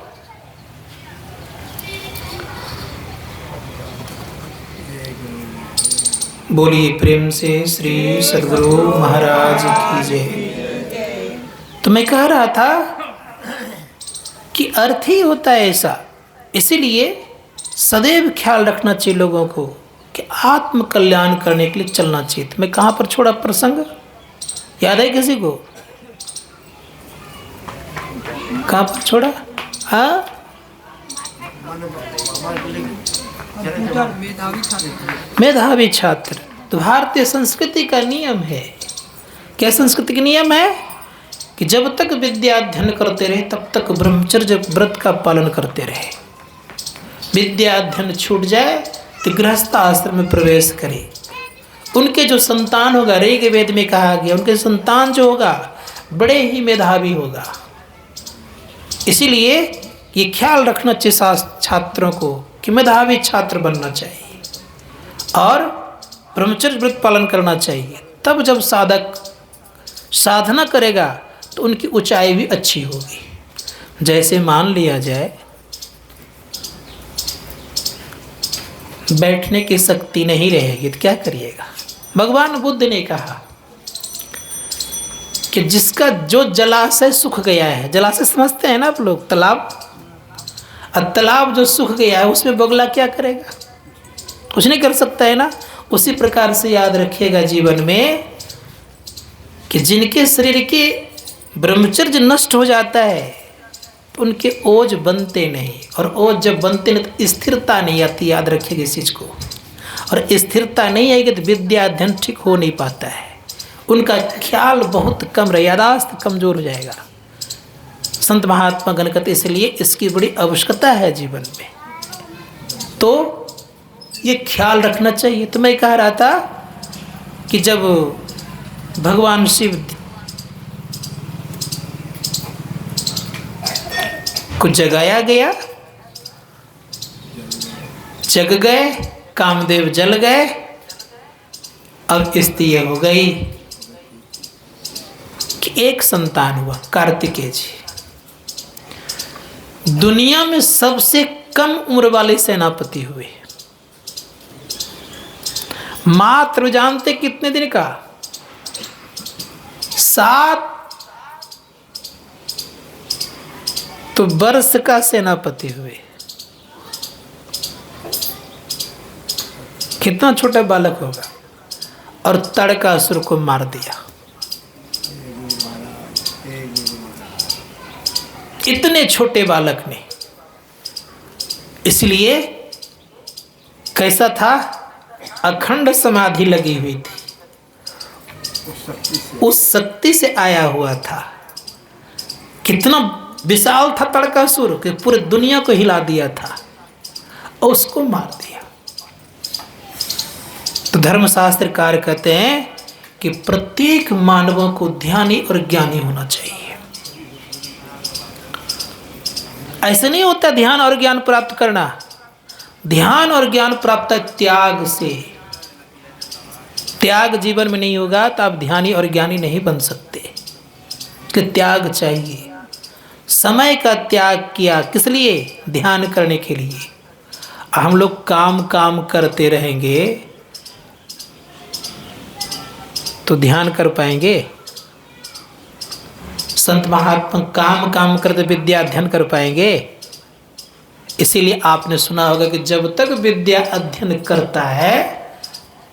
बोलिए प्रेम से श्री सद्गुरु महाराज की जय। तो मैं कह रहा था कि अर्थ ही होता है ऐसा, इसीलिए सदैव ख्याल रखना चाहिए लोगों को कि आत्म कल्याण करने के लिए चलना चाहिए। तो मैं कहाँ पर छोड़ा प्रसंग, याद है किसी को? कहाँ पर छोड़ा? हाँ, मेधावी छात्र। तो भारतीय संस्कृति का नियम है, क्या संस्कृति का नियम है कि जब तक विद्या अध्ययन करते रहे तब तक ब्रह्मचर्य व्रत का पालन करते रहे। विद्या अध्ययन छूट जाए तो गृहस्थ आश्रम में प्रवेश करे। उनके जो संतान होगा, ऋग वेद में कहा गया, उनके संतान जो होगा बड़े ही मेधावी होगा। इसीलिए ये ख्याल रखना चाहिए छात्रों को कि मेधावी छात्र बनना चाहिए और ब्रह्मचर्य व्रत पालन करना चाहिए। तब जब साधक साधना करेगा तो उनकी ऊंचाई भी अच्छी होगी। जैसे मान लिया जाए बैठने की शक्ति नहीं रहेगी तो क्या करिएगा? भगवान बुद्ध ने कहा कि जिसका जो जलाशय सूख गया है, जलाशय समझते हैं ना आप लोग, तालाब, और तालाब जो सूख गया है उसमें बगुला क्या करेगा? कुछ नहीं कर सकता है ना। उसी प्रकार से याद रखिएगा जीवन में कि जिनके शरीर के ब्रह्मचर्य नष्ट हो जाता है तो उनके ओज बनते नहीं, और ओज जब बनते नहीं तो स्थिरता नहीं आती। याद रखिएगा इस चीज़ को। और स्थिरता नहीं आएगी तो विद्या अध्ययन ठीक हो नहीं पाता है। उनका ख्याल बहुत कम रहे, यादाश्त कमज़ोर हो जाएगा। संत महात्मा गण कहते इसलिए इसकी बड़ी आवश्यकता है जीवन में, तो ये ख्याल रखना चाहिए। तो मैं कह रहा था कि जब भगवान शिव को जगाया गया, जग गए, कामदेव जल गए, अब स्थिति हो गई कि एक संतान हुआ, कार्तिकेय जी। दुनिया में सबसे कम उम्र वाले सेनापति हुए। मात्र जानते कितने दिन का? 7 तो वर्ष का सेनापति हुए। कितना छोटा बालक होगा, और ताड़कासुर को मार दिया। इतने छोटे बालक ने। इसलिए कैसा था? अखंड समाधि लगी हुई थी, उस शक्ति से आया हुआ था। कितना विशाल था ताड़कासुर कि पूरी दुनिया को हिला दिया था, और उसको मार दिया। तो धर्मशास्त्रकार कहते हैं कि प्रत्येक मानवों को ध्यानी और ज्ञानी होना चाहिए। ऐसे नहीं होता ध्यान और ज्ञान प्राप्त करना। ध्यान और ज्ञान प्राप्त त्याग से। त्याग जीवन में नहीं होगा तो आप ध्यानी और ज्ञानी नहीं बन सकते। कि त्याग चाहिए। समय का त्याग किया किस लिए? ध्यान करने के लिए। हम लोग काम काम करते रहेंगे तो ध्यान कर पाएंगे? संत महात्मा काम काम करते विद्या अध्ययन कर पाएंगे? इसीलिए आपने सुना होगा कि जब तक विद्या अध्ययन करता है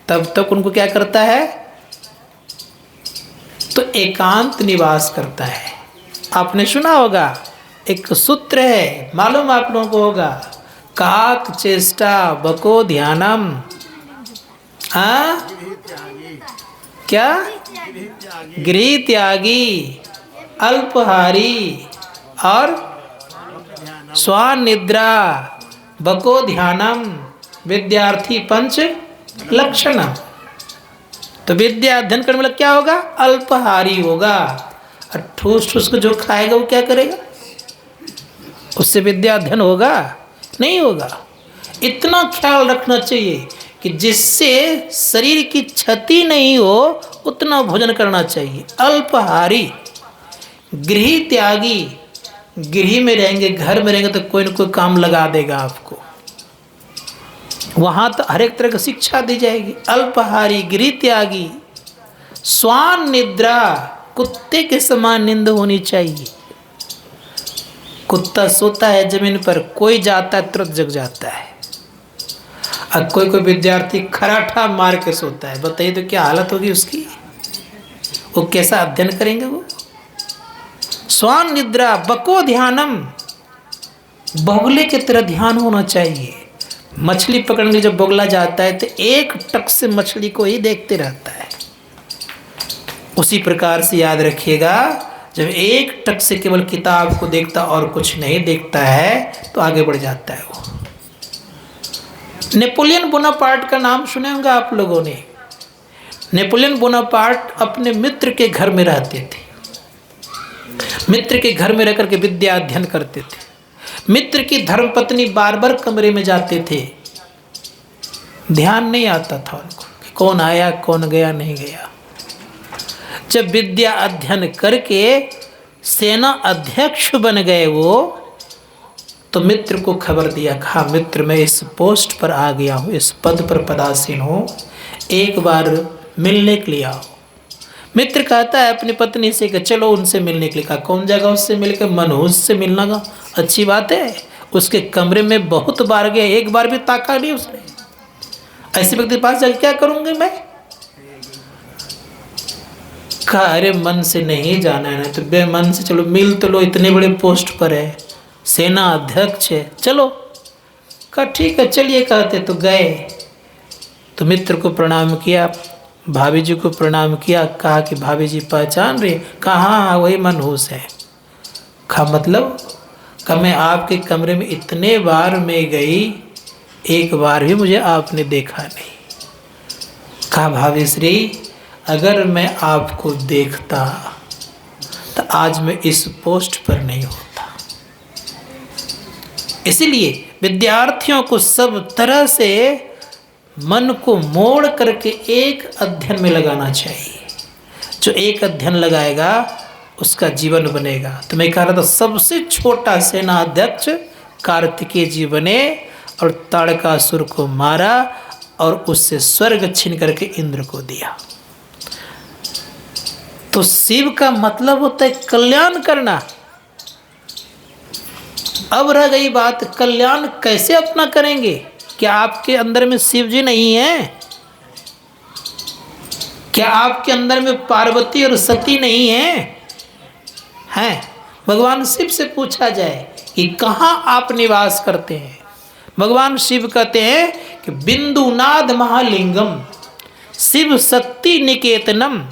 तब तक उनको क्या करता है? तो एकांत निवास करता है। आपने सुना होगा, एक सूत्र है, मालूम आप लोगों को होगा, काक चेष्टा बको ध्यानम। हाँ, क्या? गृह त्यागी, अल्पहारी और स्वान निद्रा, बको ध्यानम, विद्यार्थी पंच लक्षणम। तो विद्या अध्ययन करने वाला क्या होगा? अल्पहारी होगा। और ठूस ठूस को जो खाएगा वो क्या करेगा? उससे विद्या अध्ययन होगा? नहीं होगा। इतना ख्याल रखना चाहिए कि जिससे शरीर की क्षति नहीं हो उतना भोजन करना चाहिए। अल्पहारी, गृह त्यागी। गृह में रहेंगे, घर में रहेंगे तो कोई न कोई काम लगा देगा आपको। वहाँ तो हर एक तरह की शिक्षा दी जाएगी। अल्पाहारी, गिरी त्यागी, स्वान निद्रा, कुत्ते के समान नींद होनी चाहिए। कुत्ता सोता है जमीन पर, कोई जाता है तुरंत जग जाता है। अब कोई कोई विद्यार्थी खराठा मार के सोता है, बताइए तो क्या हालत होगी उसकी? वो कैसा अध्ययन करेंगे वो? स्वान निद्रा, बको ध्यानम, बगुले की तरह ध्यान होना चाहिए। मछली पकड़ने जब बगुला जाता है तो एक टक से मछली को ही देखते रहता है। उसी प्रकार से याद रखिएगा, जब एक टक से केवल किताब को देखता और कुछ नहीं देखता है तो आगे बढ़ जाता है वो। नेपोलियन बोनापार्ट का नाम सुने होंगे आप लोगों ने। नेपोलियन बोनापार्ट अपने मित्र के घर में रहते थे। मित्र के घर में रहकर के विद्या अध्ययन करते थे। मित्र की धर्मपत्नी बार बार कमरे में जाते थे, ध्यान नहीं आता था उनको कि कौन आया कौन गया नहीं गया। जब विद्या अध्ययन करके सेना अध्यक्ष बन गए वो, तो मित्र को खबर दिया, कहा मित्र मैं इस पोस्ट पर आ गया हूँ, इस पद पर पदासीन हूँ, एक बार मिलने के लिए आओ। मित्र कहता है अपनी पत्नी से कि चलो उनसे मिलने के लिए। कहा कौन जाएगा उससे मिलकर? मनहूस से मिलना का अच्छी बात है, उसके कमरे में बहुत बार गया, एक बार भी ताका नहीं उसने। ऐसे व्यक्ति के पास जाकर क्या करूँगी मैं? कहा अरे मन से नहीं जाना है ना तो बेमन से चलो मिल तो लो, इतने बड़े पोस्ट पर है, सेना अध्यक्ष है, चलो। कहा ठीक है चलिए। कहते तो गए, तो मित्र को प्रणाम किया, भाभी जी को प्रणाम किया। कहा कि भाभी जी पहचान रही? कहा हाँ वही मनहूस है। कहा मतलब? कहा मैं आपके कमरे में इतने बार मैं गई, एक बार भी मुझे आपने देखा नहीं। कहा भाभी श्री अगर मैं आपको देखता तो आज मैं इस पोस्ट पर नहीं होता। इसलिए विद्यार्थियों को सब तरह से मन को मोड़ करके एक अध्ययन में लगाना चाहिए। जो एक अध्ययन लगाएगा उसका जीवन बनेगा। तो मैं कह रहा था सबसे छोटा सेना अध्यक्ष कार्तिकेय जी बने और ताड़कासुर को मारा और उससे स्वर्ग छीन करके इंद्र को दिया। तो शिव का मतलब होता है कल्याण करना। अब रह गई बात कल्याण कैसे अपना करेंगे? क्या आपके अंदर में शिव जी नहीं है? क्या आपके अंदर में पार्वती और सती नहीं है? हैं? भगवान शिव से पूछा जाए कि कहाँ आप निवास करते हैं? भगवान शिव कहते हैं कि बिंदुनाद महालिंगम शिव शक्ति निकेतनम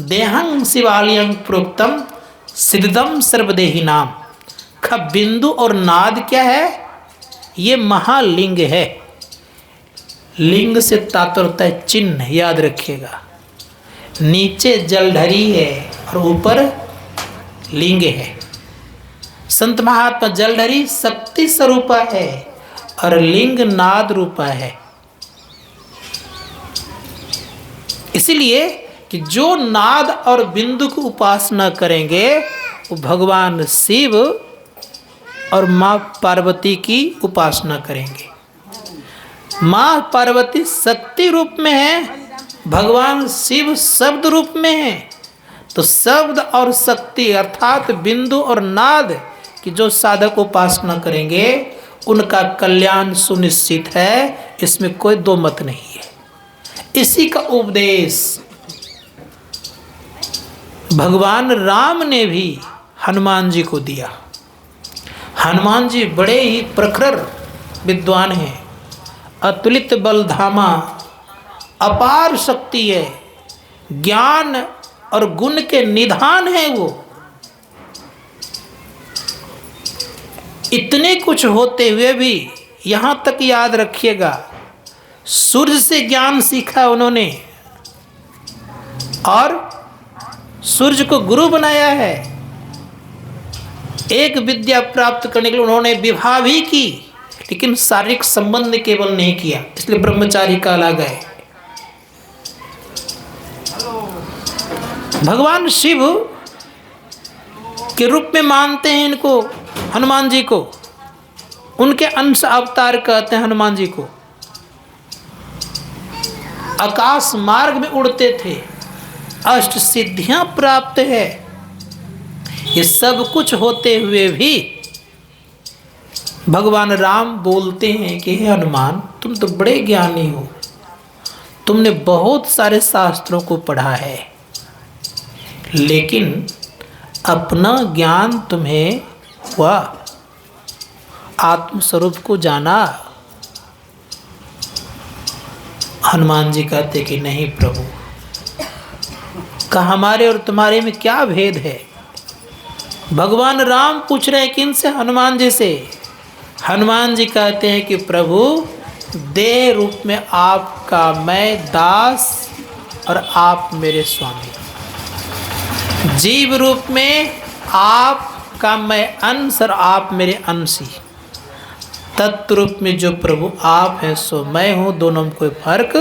देहं शिवालयं प्रोक्तम सिद्धम सर्वदेही नाम। का बिंदु और नाद क्या है? ये महालिंग है। लिंग से तात्पर्य होता है चिन्ह, याद रखिएगा। नीचे जलधरी है और ऊपर लिंग है। संत महात्मा जलधरी शक्ति स्वरूपा है और लिंग नाद रूपा है। इसलिए कि जो नाद और बिंदु की उपासना करेंगे वो भगवान शिव और माँ पार्वती की उपासना करेंगे। माँ पार्वती शक्ति रूप में है, भगवान शिव शब्द रूप में है। तो शब्द और शक्ति अर्थात बिंदु और नाद की जो साधक उपासना करेंगे उनका कल्याण सुनिश्चित है, इसमें कोई दो मत नहीं है। इसी का उपदेश भगवान राम ने भी हनुमान जी को दिया। हनुमान जी बड़े ही प्रखर विद्वान हैं, अतुलित बलधामा, अपार शक्ति है, ज्ञान और गुण के निधान है। वो इतने कुछ होते हुए भी यहाँ तक याद रखिएगा, सूर्य से ज्ञान सीखा उन्होंने और सूर्य को गुरु बनाया है। एक विद्या प्राप्त करने के लिए उन्होंने विवाह भी की, लेकिन शारीरिक संबंध केवल नहीं किया, इसलिए ब्रह्मचारी कहला गए। भगवान शिव के रूप में मानते हैं इनको, हनुमान जी को। उनके अंश अवतार कहते हैं हनुमान जी को। आकाश मार्ग में उड़ते थे, अष्ट सिद्धियां प्राप्त है। ये सब कुछ होते हुए भी भगवान राम बोलते हैं कि हे हनुमान, तुम तो बड़े ज्ञानी हो, तुमने बहुत सारे शास्त्रों को पढ़ा है, लेकिन अपना ज्ञान तुम्हें हुआ, आत्मस्वरूप को जाना। हनुमान जी कहते कि नहीं प्रभु, का हमारे और तुम्हारे में क्या भेद है। भगवान राम पूछ रहे हैं किन से? हनुमान जी से। हनुमान जी कहते हैं कि प्रभु, देह रूप में आपका मैं दास और आप मेरे स्वामी, जीव रूप में आपका मैं अंश और आप मेरे अंशी, तत्व रूप में जो प्रभु आप हैं सो मैं हूँ, दोनों में कोई फर्क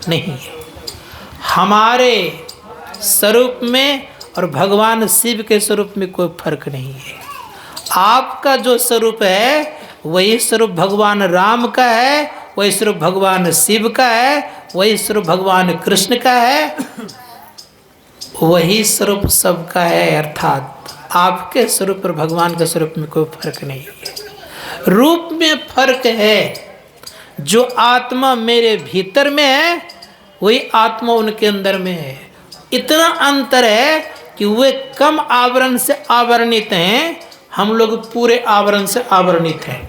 नहीं है। हमारे स्वरूप में और भगवान शिव के स्वरूप में कोई फर्क नहीं है। आपका जो स्वरूप है वही स्वरूप भगवान राम का है, वही स्वरूप भगवान शिव का है, वही स्वरूप भगवान कृष्ण का है, वही स्वरूप सबका है। अर्थात आपके स्वरूप और भगवान के स्वरूप में कोई फर्क नहीं है। रूप में फर्क है। जो आत्मा मेरे भीतर में है वही आत्मा उनके अंदर में है। इतना अंतर है कि वे कम आवरण से आवरणित हैं, हम लोग पूरे आवरण से आवरणित हैं।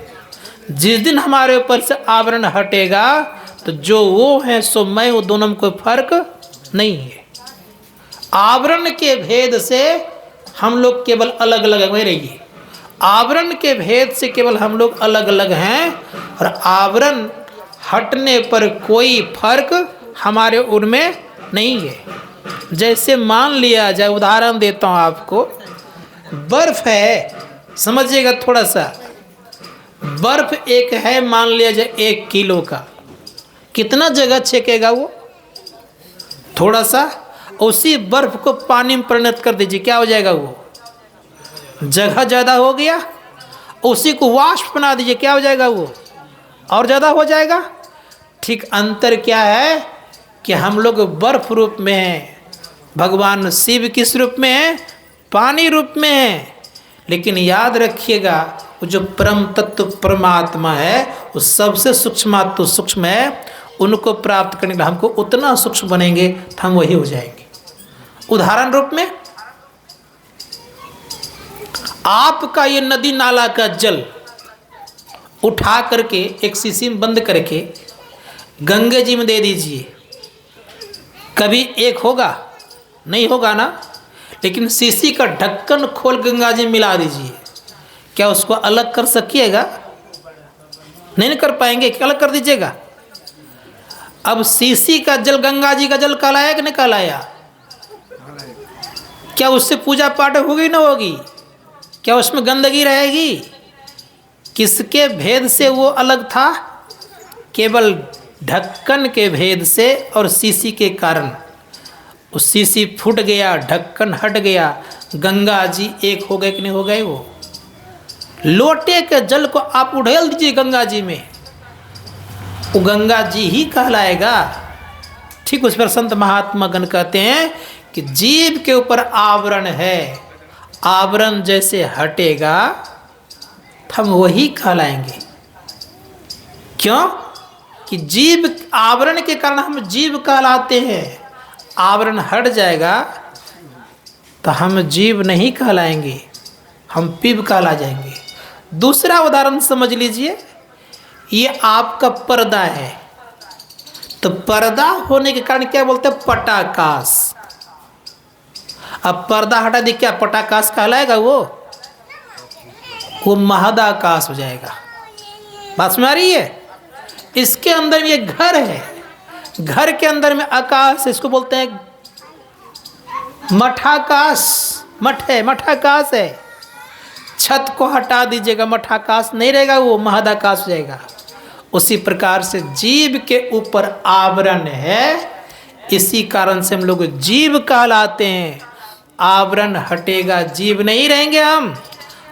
जिस दिन हमारे ऊपर से आवरण हटेगा तो जो वो है सो मैं, वो दोनों में कोई फर्क नहीं है। आवरण के भेद से हम लोग केवल अलग अलग हुए रहिए। आवरण के भेद से केवल हम लोग अलग अलग हैं, और आवरण हटने पर कोई फर्क हमारे उनमें नहीं है। जैसे मान लिया जाए, उदाहरण देता हूँ आपको, बर्फ है, समझिएगा थोड़ा सा। बर्फ एक है, मान लिया जाए 1 किलो का, कितना जगह छेकेगा वो? थोड़ा सा। उसी बर्फ को पानी में परिणत कर दीजिए, क्या हो जाएगा वो? जगह ज़्यादा हो गया। उसी को वाष्प बना दीजिए, क्या हो जाएगा वो? और ज़्यादा हो जाएगा। ठीक अंतर क्या है कि हम लोग बर्फ रूप में हैं, भगवान शिव किस रूप में है? पानी रूप में है। लेकिन याद रखिएगा, वो जो परम तत्व परमात्मा है वो सबसे सूक्ष्माति सूक्ष्म है। उनको प्राप्त करने के लिए हमको उतना सूक्ष्म बनेंगे तो हम वही हो जाएंगे। उदाहरण रूप में, आपका ये नदी नाला का जल उठा करके एक शीशी में बंद करके गंगा जी में दे दीजिए, कभी एक होगा? नहीं होगा ना। लेकिन शीशी का ढक्कन खोल गंगा जी में मिला दीजिए, क्या उसको अलग कर सकिएगा? नहीं कर पाएंगे। क्या अलग कर दीजिएगा? अब शीशी का जल गंगा जी का जल कहलाया कि नहीं कहलाया? क्या उससे पूजा पाठ होगी ना होगी? क्या उसमें गंदगी रहेगी? किसके भेद से वो अलग था? केवल ढक्कन के भेद से और शीशी के कारण। उस शीशी फूट गया, ढक्कन हट गया, गंगा जी एक हो गए कि नहीं हो गए? वो लोटे के जल को आप उड़ेल दीजिए गंगा जी में, वो गंगा जी ही कहलाएगा। ठीक उस पर संत महात्मा गण कहते हैं कि जीव के ऊपर आवरण है, आवरण जैसे हटेगा हम वही कहलाएंगे। क्यों? कि जीव, आवरण के कारण हम जीव कहलाते हैं। आवरण हट जाएगा तो हम जीव नहीं कहलाएंगे, हम पीव कहला जाएंगे। दूसरा उदाहरण समझ लीजिए, ये आपका पर्दा है, तो पर्दा होने के कारण क्या बोलते हैं? पटाकाश। अब पर्दा हटा दी, क्या पटाकाश कहलाएगा? वो महदाकाश हो जाएगा। बात समझ आ रही है? इसके अंदर ये घर है, घर के अंदर में आकाश, इसको बोलते हैं मठाकाश। मठ है, मठाकाश है। छत को हटा दीजिएगा, मठाकाश नहीं रहेगा, वो महदाकाश हो जाएगा। उसी प्रकार से जीव के ऊपर आवरण है, इसी कारण से हम लोग जीव कहलाते हैं। आवरण हटेगा, जीव नहीं रहेंगे,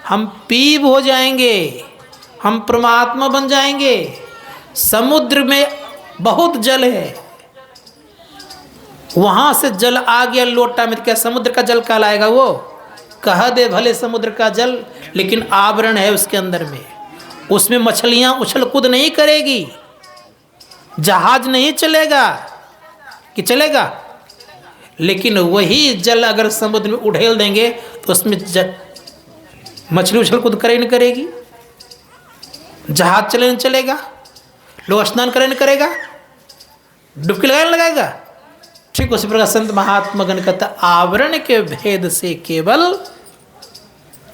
हम पीव हो जाएंगे, हम परमात्मा बन जाएंगे। समुद्र में बहुत जल है, वहाँ से जल आ गया लोटा में, तो क्या समुद्र का जल कहलाएगा वो? कह दे भले समुद्र का जल, लेकिन आवरण है उसके अंदर में, उसमें मछलियाँ उछल कूद नहीं करेगी, जहाज नहीं चलेगा कि चलेगा। लेकिन वही जल अगर समुद्र में उड़ेल देंगे तो उसमें मछली उछल कूद करे नहीं करेगी, जहाज चले नहीं चलेगा, लोग स्नान करे नहीं करेगा, डुबकी लगाए नहीं लगाएगा। ठीक उसी प्रकार संत महात्मा गण कहता आवरण के भेद से केवल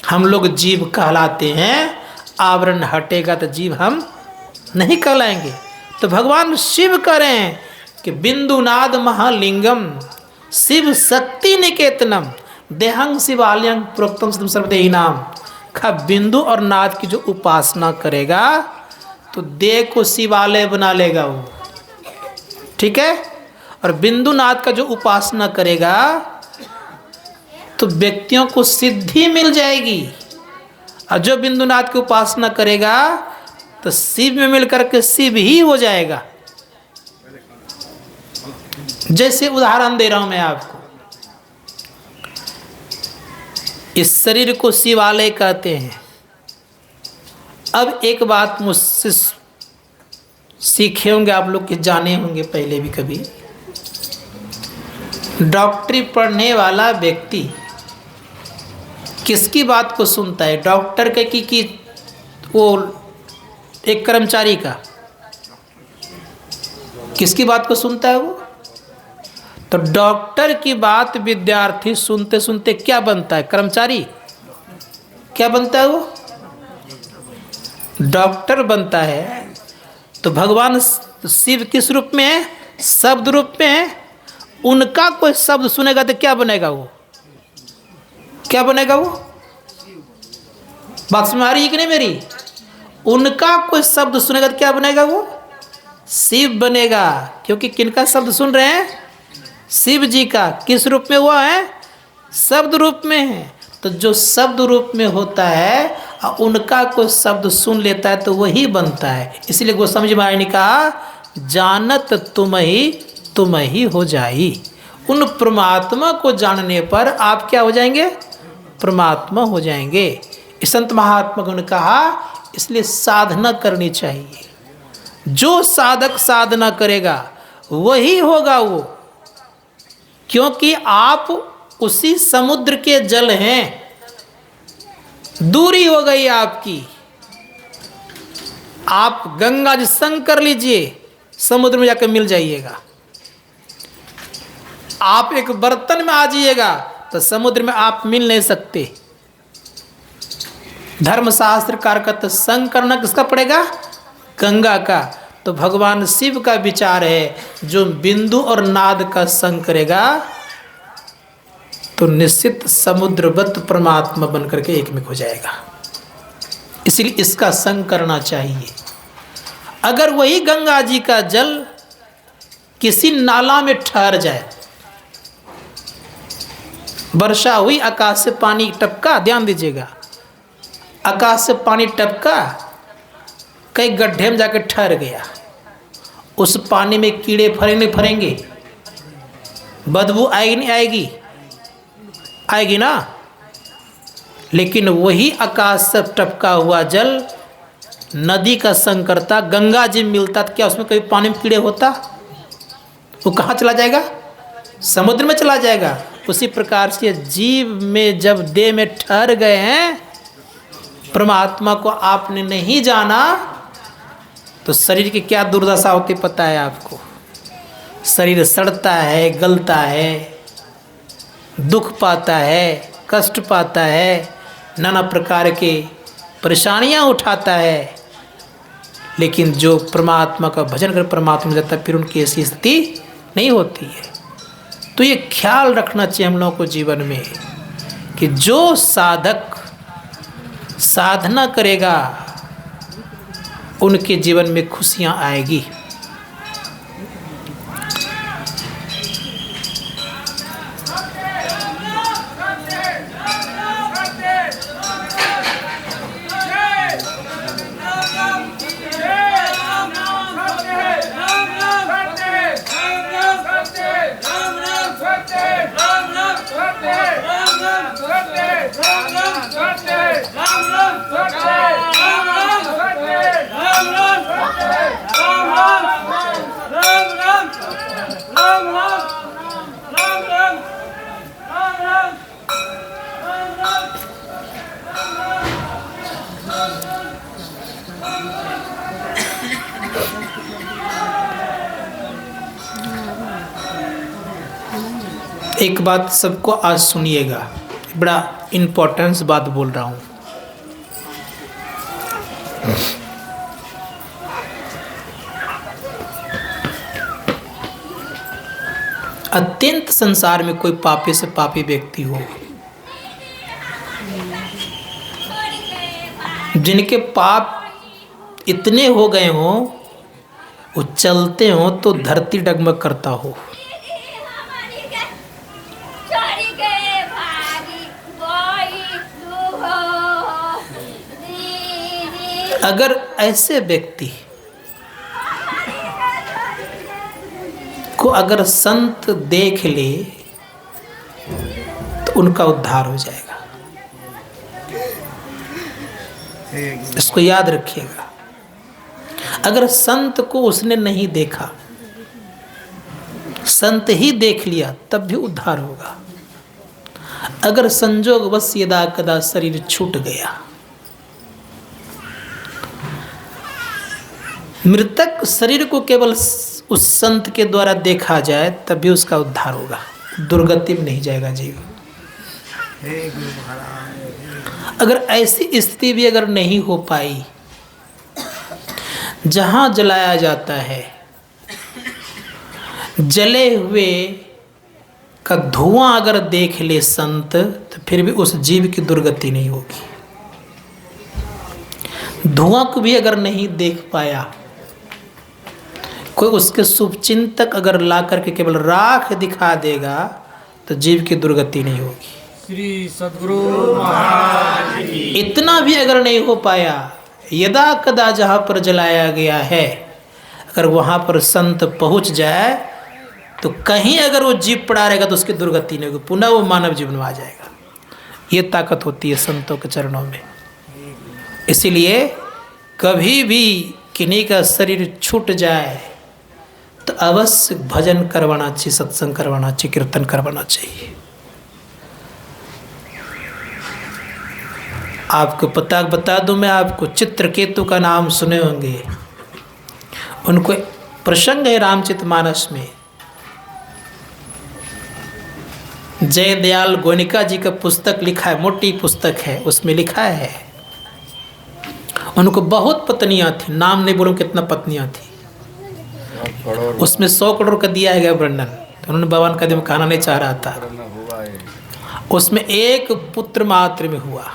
हम लोग जीव कहलाते हैं, आवरण हटेगा तो जीव हम नहीं कहलाएंगे। तो भगवान शिव कह रहे हैं कि बिंदुनाद महालिंगम शिव शक्ति निकेतनम देहंग शिवालयं प्रोक्तम सतम सर्वदेही नाम। खा बिंदु और नाद की जो उपासना करेगा तो देह को शिवालय बना लेगा वो, ठीक है। और बिंदु नाद का जो उपासना करेगा तो व्यक्तियों को सिद्धि मिल जाएगी, और जो बिंदुनाथ की उपासना करेगा तो शिव में मिलकर के शिव ही हो जाएगा। जैसे उदाहरण दे रहा हूं मैं आपको, इस शरीर को शिवालय कहते हैं। अब एक बात मुझसे सीखे होंगे आप लोग, कि जाने होंगे पहले भी कभी, डॉक्टरी पढ़ने वाला व्यक्ति किसकी बात को सुनता है? डॉक्टर के कि वो एक कर्मचारी का? किसकी बात को सुनता है वो? तो डॉक्टर की बात विद्यार्थी सुनते सुनते क्या बनता है? कर्मचारी। क्या बनता है वो? डॉक्टर बनता है। तो भगवान शिव किस रूप में है? शब्द रूप में है। उनका कोई शब्द सुनेगा तो क्या बनेगा वो? क्या बनेगा वो? बात समझ आ रही है कि नहीं मेरी? उनका कोई शब्द सुनेगा तो क्या बनेगा वो? शिव बनेगा। क्योंकि किनका शब्द सुन रहे हैं? शिव जी का। किस रूप में हुआ है? शब्द रूप में है। तो जो शब्द रूप में होता है और उनका कोई शब्द सुन लेता है तो वही बनता है। इसलिए गोस्वामी जी महाराज ने कहा जानत तुम ही हो जाई। उन परमात्मा को जानने पर आप क्या हो जाएंगे? परमात्मा हो जाएंगे। इस संत महात्मा ने कहा इसलिए साधना करनी चाहिए। जो साधक साधना करेगा वही होगा वो, क्योंकि आप उसी समुद्र के जल हैं। दूरी हो गई आपकी। आप गंगा जी संग कर लीजिए, समुद्र में जाकर मिल जाइएगा। आप एक बर्तन में आ जाइएगा तो समुद्र में आप मिल नहीं सकते। धर्मशास्त्र कारकत संग करना किसका पड़ेगा? गंगा का। तो भगवान शिव का विचार है जो बिंदु और नाद का संग करेगा तो निश्चित समुद्रवत परमात्मा बनकर के एकमिक हो जाएगा। इसलिए इसका संग करना चाहिए। अगर वही गंगा जी का जल किसी नाला में ठहर जाए, वर्षा हुई, आकाश से पानी टपका, ध्यान दीजिएगा, आकाश से पानी टपका, कई गड्ढे में जाकर ठहर गया, उस पानी में कीड़े फरेंगे फरेंगे, बदबू आएगी नहीं आएगी? आएगी ना। लेकिन वही आकाश से टपका हुआ जल नदी का संग करता, गंगा जी में मिलता, तो क्या उसमें कभी पानी में कीड़े होता? वो कहाँ चला जाएगा? समुद्र में चला जाएगा। उसी प्रकार से जीव में जब देह में ठहर गए हैं, परमात्मा को आपने नहीं जाना तो शरीर की क्या दुर्दशा होती पता है आपको? शरीर सड़ता है, गलता है, दुख पाता है, कष्ट पाता है, नाना प्रकार के परेशानियां उठाता है। लेकिन जो परमात्मा का भजन कर परमात्मा जाता है फिर उनकी ऐसी स्थिति नहीं होती है। तो ये ख्याल रखना चाहिए हम लोगों को जीवन में कि जो साधक साधना करेगा उनके जीवन में खुशियां आएगी। एक बात सबको आज सुनिएगा, बड़ा इम्पोर्टेंस बात बोल रहा हूँ। अत्यंत संसार में कोई पापी से पापी व्यक्ति हो, जिनके पाप इतने हो गए हों, वो चलते हों तो धरती डगमग करता हो, अगर ऐसे व्यक्ति को अगर संत देख ले तो उनका उद्धार हो जाएगा। इसको याद रखिएगा। अगर संत को उसने नहीं देखा, संत ही देख लिया, तब भी उद्धार होगा। अगर संजोगवश यदा कदा शरीर छूट गया, मृतक शरीर को केवल उस संत के द्वारा देखा जाए, तब भी उसका उद्धार होगा, दुर्गति में नहीं जाएगा जीव। अगर ऐसी स्थिति भी अगर नहीं हो पाई, जहाँ जलाया जाता है, जले हुए का धुआं अगर देख ले संत, तो फिर भी उस जीव की दुर्गति नहीं होगी। धुआं को भी अगर नहीं देख पाया, कोई उसके शुभचिंतक अगर ला करके केवल राख दिखा देगा, तो जीव की दुर्गति नहीं होगी। श्री सद्गुरु महाराज की। इतना भी अगर नहीं हो पाया, यदा कदा जहाँ पर जलाया गया है, अगर वहाँ पर संत पहुँच जाए, तो कहीं अगर वो जीव पड़ा रहेगा तो उसकी दुर्गति नहीं होगी, पुनः वो मानव जीवन में आ जाएगा। ये ताकत होती है संतों के चरणों में। इसीलिए कभी भी किन्हीं का शरीर छूट जाए तो अवश्य भजन करवाना चाहिए, सत्संग करवाना चाहिए, कीर्तन करवाना चाहिए। आपको पता बता दूं मैं आपको, चित्रकेतु का नाम सुने होंगे। उनको प्रसंग है रामचरितमानस में। जयदयाल गोनिका जी का पुस्तक लिखा है, मोटी पुस्तक है, उसमें लिखा है उनको बहुत पत्नियां थी, नाम नहीं बोलूं कितना पत्नियां थी। उसमें 100 करोड़ का दिया है वर्णन, तो उन्होंने भगवान का दिन कहना नहीं चाह रहा था। उसमें एक पुत्र मात्र में हुआ।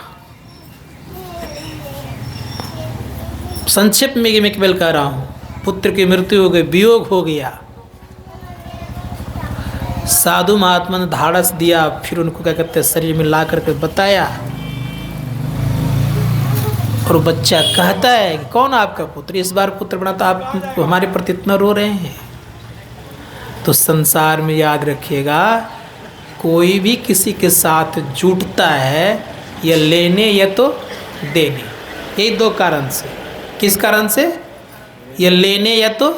संक्षिप्त में मैं केवल कह रहा हूँ, पुत्र की मृत्यु हो गई, वियोग हो गया। साधु महात्मा ने धाड़स दिया, फिर उनको क्या कहते हैं शरीर में ला करके बताया, और बच्चा कहता है कि कौन आपका पुत्र, इस बार पुत्र बना तो आप हमारे प्रति इतना रो रहे हैं। तो संसार में याद रखिएगा, कोई भी किसी के साथ जुटता है, या लेने या तो देने, यही दो कारण से। किस कारण से? या लेने या तो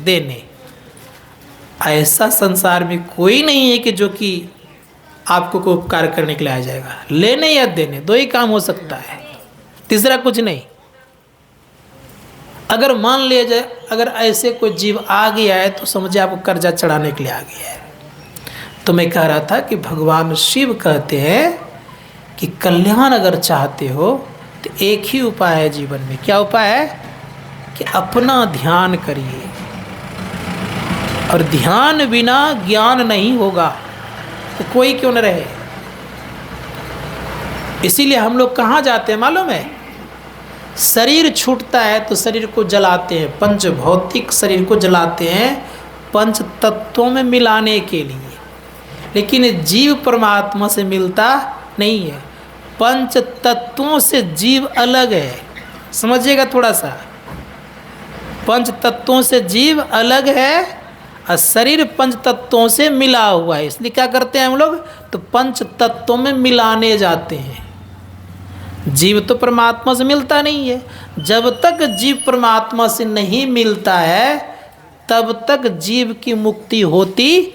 देने। ऐसा संसार में कोई नहीं है कि जो कि आपको को उपकार करने के लिए आ जाएगा। लेने या देने, दो ही काम हो सकता है, तीसरा कुछ नहीं। अगर मान लिया जाए, अगर ऐसे कोई जीव आ गया है तो समझिए आपको कर्जा चढ़ाने के लिए आ गया है। तो मैं कह रहा था कि भगवान शिव कहते हैं कि कल्याण अगर चाहते हो तो एक ही उपाय है जीवन में। क्या उपाय है? कि अपना ध्यान करिए, और ध्यान बिना ज्ञान नहीं होगा, तो कोई क्यों न रहे। इसीलिए हम लोग कहाँ जाते हैं मालूम है? शरीर छूटता है तो शरीर को जलाते हैं, पंच भौतिक शरीर को जलाते हैं पंच तत्वों में मिलाने के लिए। लेकिन जीव परमात्मा से मिलता नहीं है, पंच तत्वों से जीव अलग है। समझिएगा थोड़ा सा, पंच तत्वों से जीव अलग है और शरीर पंच तत्वों से मिला हुआ है। इसलिए क्या करते हैं हम लोग? तो पंच तत्वों में मिलाने जाते हैं। जीव तो परमात्मा से मिलता नहीं है। जब तक जीव परमात्मा से नहीं मिलता है, तब तक जीव की मुक्ति होती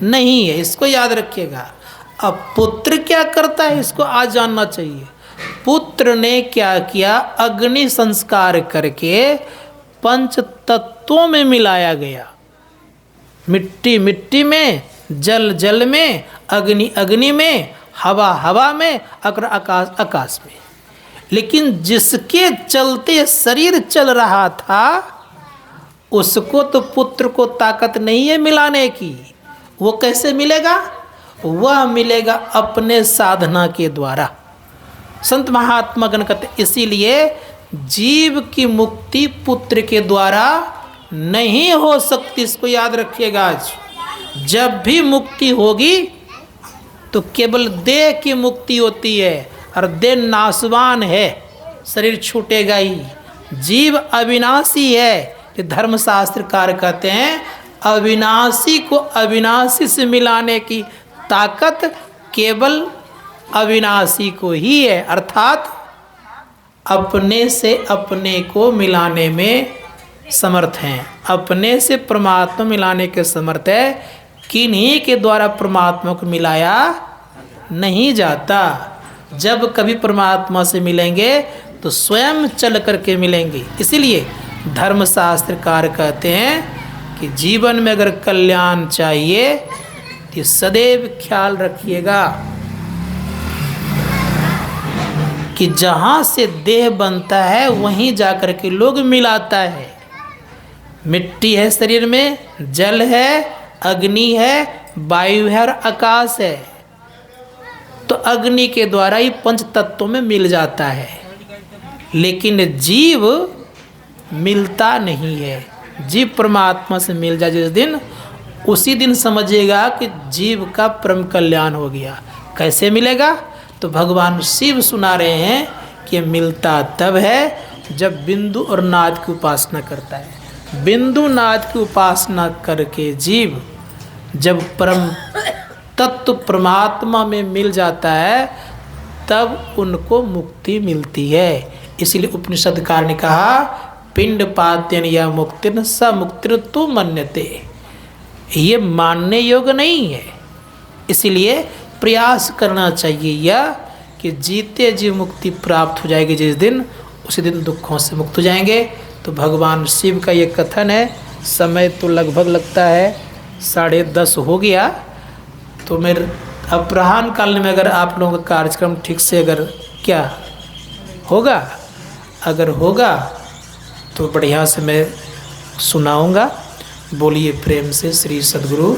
नहीं है। इसको याद रखिएगा। अब पुत्र क्या करता है, इसको आज जानना चाहिए। पुत्र ने क्या किया? अग्नि संस्कार करके पंच तत्वों में मिलाया गया। मिट्टी मिट्टी में, जल जल में, अग्नि अग्नि में, हवा हवा में, और आकाश आकाश में। लेकिन जिसके चलते शरीर चल रहा था उसको तो पुत्र को ताकत नहीं है मिलाने की। वो कैसे मिलेगा? वह मिलेगा अपने साधना के द्वारा। संत महात्मा गण कहते इसीलिए जीव की मुक्ति पुत्र के द्वारा नहीं हो सकती। इसको याद रखिएगा। आज जब भी मुक्ति होगी तो केवल देह की मुक्ति होती है, और देह नाशवान है, शरीर छूटेगा ही। जीव अविनाशी है। ये धर्मशास्त्रकार कहते हैं अविनाशी को अविनाशी से मिलाने की ताकत केवल अविनाशी को ही है, अर्थात अपने से अपने को मिलाने में समर्थ हैं। अपने से परमात्मा मिलाने के समर्थ है। किन्हीं के द्वारा परमात्मा को मिलाया नहीं जाता। जब कभी परमात्मा से मिलेंगे तो स्वयं चल करके मिलेंगे। इसीलिए धर्मशास्त्रकार कहते हैं कि जीवन में अगर कल्याण चाहिए तो सदैव ख्याल रखिएगा कि जहाँ से देह बनता है वहीं जाकर के लोग मिलाता है। मिट्टी है शरीर में, जल है, अग्नि है, वायु है और आकाश है। तो अग्नि के द्वारा ही पंच तत्वों में मिल जाता है। लेकिन जीव मिलता नहीं है। जीव परमात्मा से मिल जाए जिस दिन, उसी दिन समझिएगा कि जीव का परम कल्याण हो गया। कैसे मिलेगा? तो भगवान शिव सुना रहे हैं कि मिलता तब है जब बिंदु और नाद की उपासना करता है। बिंदु नाद की उपासना करके जीव जब परम तत्व परमात्मा में मिल जाता है तब उनको मुक्ति मिलती है। इसलिए उपनिषदकार ने कहा पिंड पात्यन या मुक्तिन स मुक्तिन तु मन्यते। ये मानने योग्य नहीं है। इसलिए प्रयास करना चाहिए यह कि जीते जी मुक्ति प्राप्त हो जाएगी जिस दिन, उसी दिन दुखों से मुक्त हो जाएंगे। तो भगवान शिव का ये कथन है। समय तो लगभग लगता है 10:30 हो गया। तो मेरे अपराह्न काल में अगर आप लोगों का कार्यक्रम ठीक से अगर क्या होगा, अगर होगा तो बढ़िया से मैं सुनाऊंगा। बोलिए प्रेम से श्री सद्गुरु।